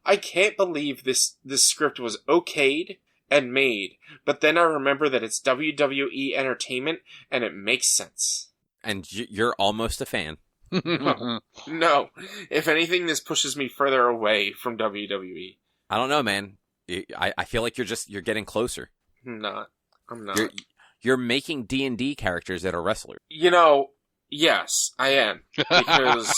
I can't believe this script was okayed and made, but then I remember that it's WWE Entertainment, and it makes sense. And you're almost a fan. No, if anything, this pushes me further away from WWE. I don't know, man. I feel like you're getting closer. I'm not. You're making D&D characters that are wrestlers. You know, yes, I am. Because,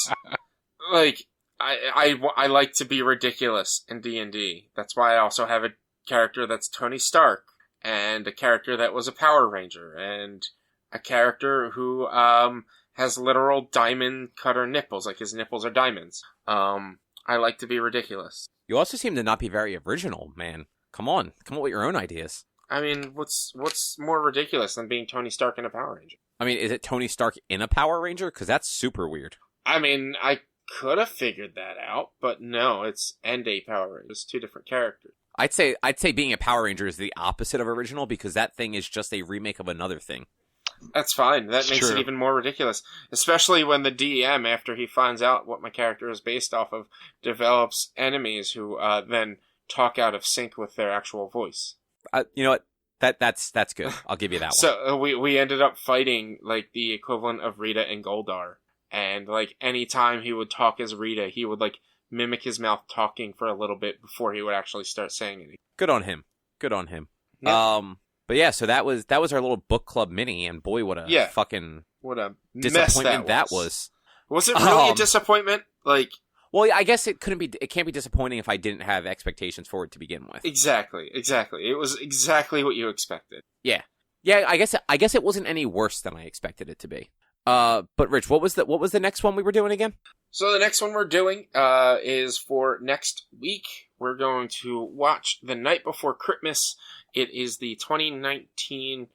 like, I like to be ridiculous in D&D. That's why I also have a character that's Tony Stark, and a character that was a Power Ranger, and a character who, has literal diamond cutter nipples, like his nipples are diamonds. I like to be ridiculous. You also seem to not be very original, man. Come on with your own ideas. I mean, what's more ridiculous than being Tony Stark in a Power Ranger? I mean, is it Tony Stark in a Power Ranger? Because that's super weird. I mean, I could have figured that out, but no, it's a Power Ranger. It's two different characters. I'd say being a Power Ranger is the opposite of original, because that thing is just a remake of another thing. That's fine. That It's makes true. it even more ridiculous. Especially when the DM, after he finds out what my character is based off of, develops enemies who then talk out of sync with their actual voice. You know what? That's good. I'll give you that one. So we ended up fighting like the equivalent of Rita and Goldar. And like any time he would talk as Rita, he would like mimic his mouth talking for a little bit before he would actually start saying anything. Good on him. Yeah. But yeah, so that was our little book club mini, and boy, what a fucking What a disappointment mess that was. Was it really a Um, disappointment? Like, Well, yeah, I guess it can't be disappointing if I didn't have expectations for it to begin with. exactly. It was exactly what you expected. Yeah, I guess it wasn't any worse than I expected it to be. But Rich, what was the next one we were doing again? So the next one we're doing is for next week. We're going to watch The Night Before Christmas. It is the 2019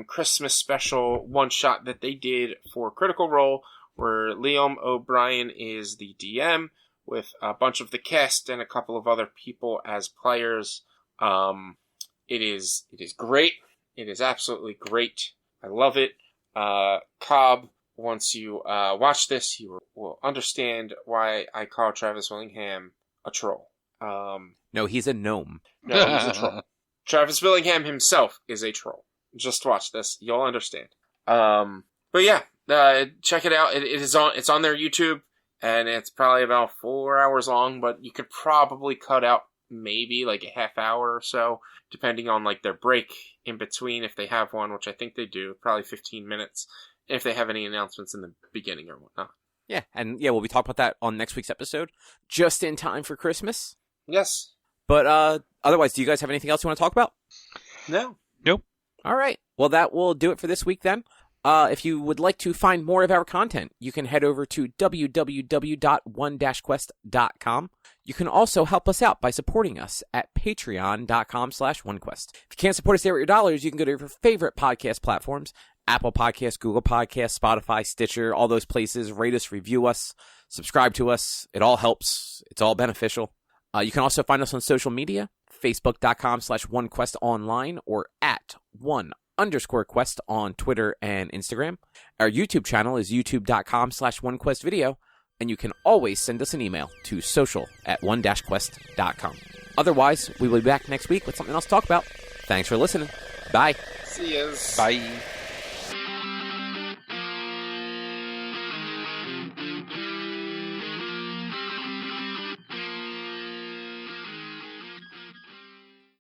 Christmas special one-shot that they did for Critical Role, where Liam O'Brien is the DM with a bunch of the cast and a couple of other people as players. It is great. It is absolutely great. I love it. Cobb, once you watch this, you will understand why I call Travis Willingham a troll. No, he's a gnome. No, he's a troll. Travis Willingham himself is a troll. Just watch this, you'll understand. But yeah, check it out. It's on their YouTube, and it's probably about 4 hours long. But you could probably cut out maybe like a half hour or so, depending on like their break in between, if they have one, which I think they do. Probably 15 minutes, if they have any announcements in the beginning or whatnot. Yeah, and yeah, we'll be talking about that on next week's episode, just in time for Christmas. Yes. But otherwise, do you guys have anything else you want to talk about? No. Nope. All right. Well, that will do it for this week then. If you would like to find more of our content, you can head over to www.one-quest.com. You can also help us out by supporting us at patreon.com/onequest. If you can't support us there with your dollars, you can go to your favorite podcast platforms, Apple Podcasts, Google Podcasts, Spotify, Stitcher, all those places. Rate us, review us, subscribe to us. It all helps. It's all beneficial. You can also find us on social media, facebook.com/onequestonline or at @1_quest on Twitter and Instagram. Our YouTube channel is youtube.com/onequestvideo. and you can always send us an email to social@one-quest.com. Otherwise, we will be back next week with something else to talk about. Thanks for listening. Bye. See yous. Bye.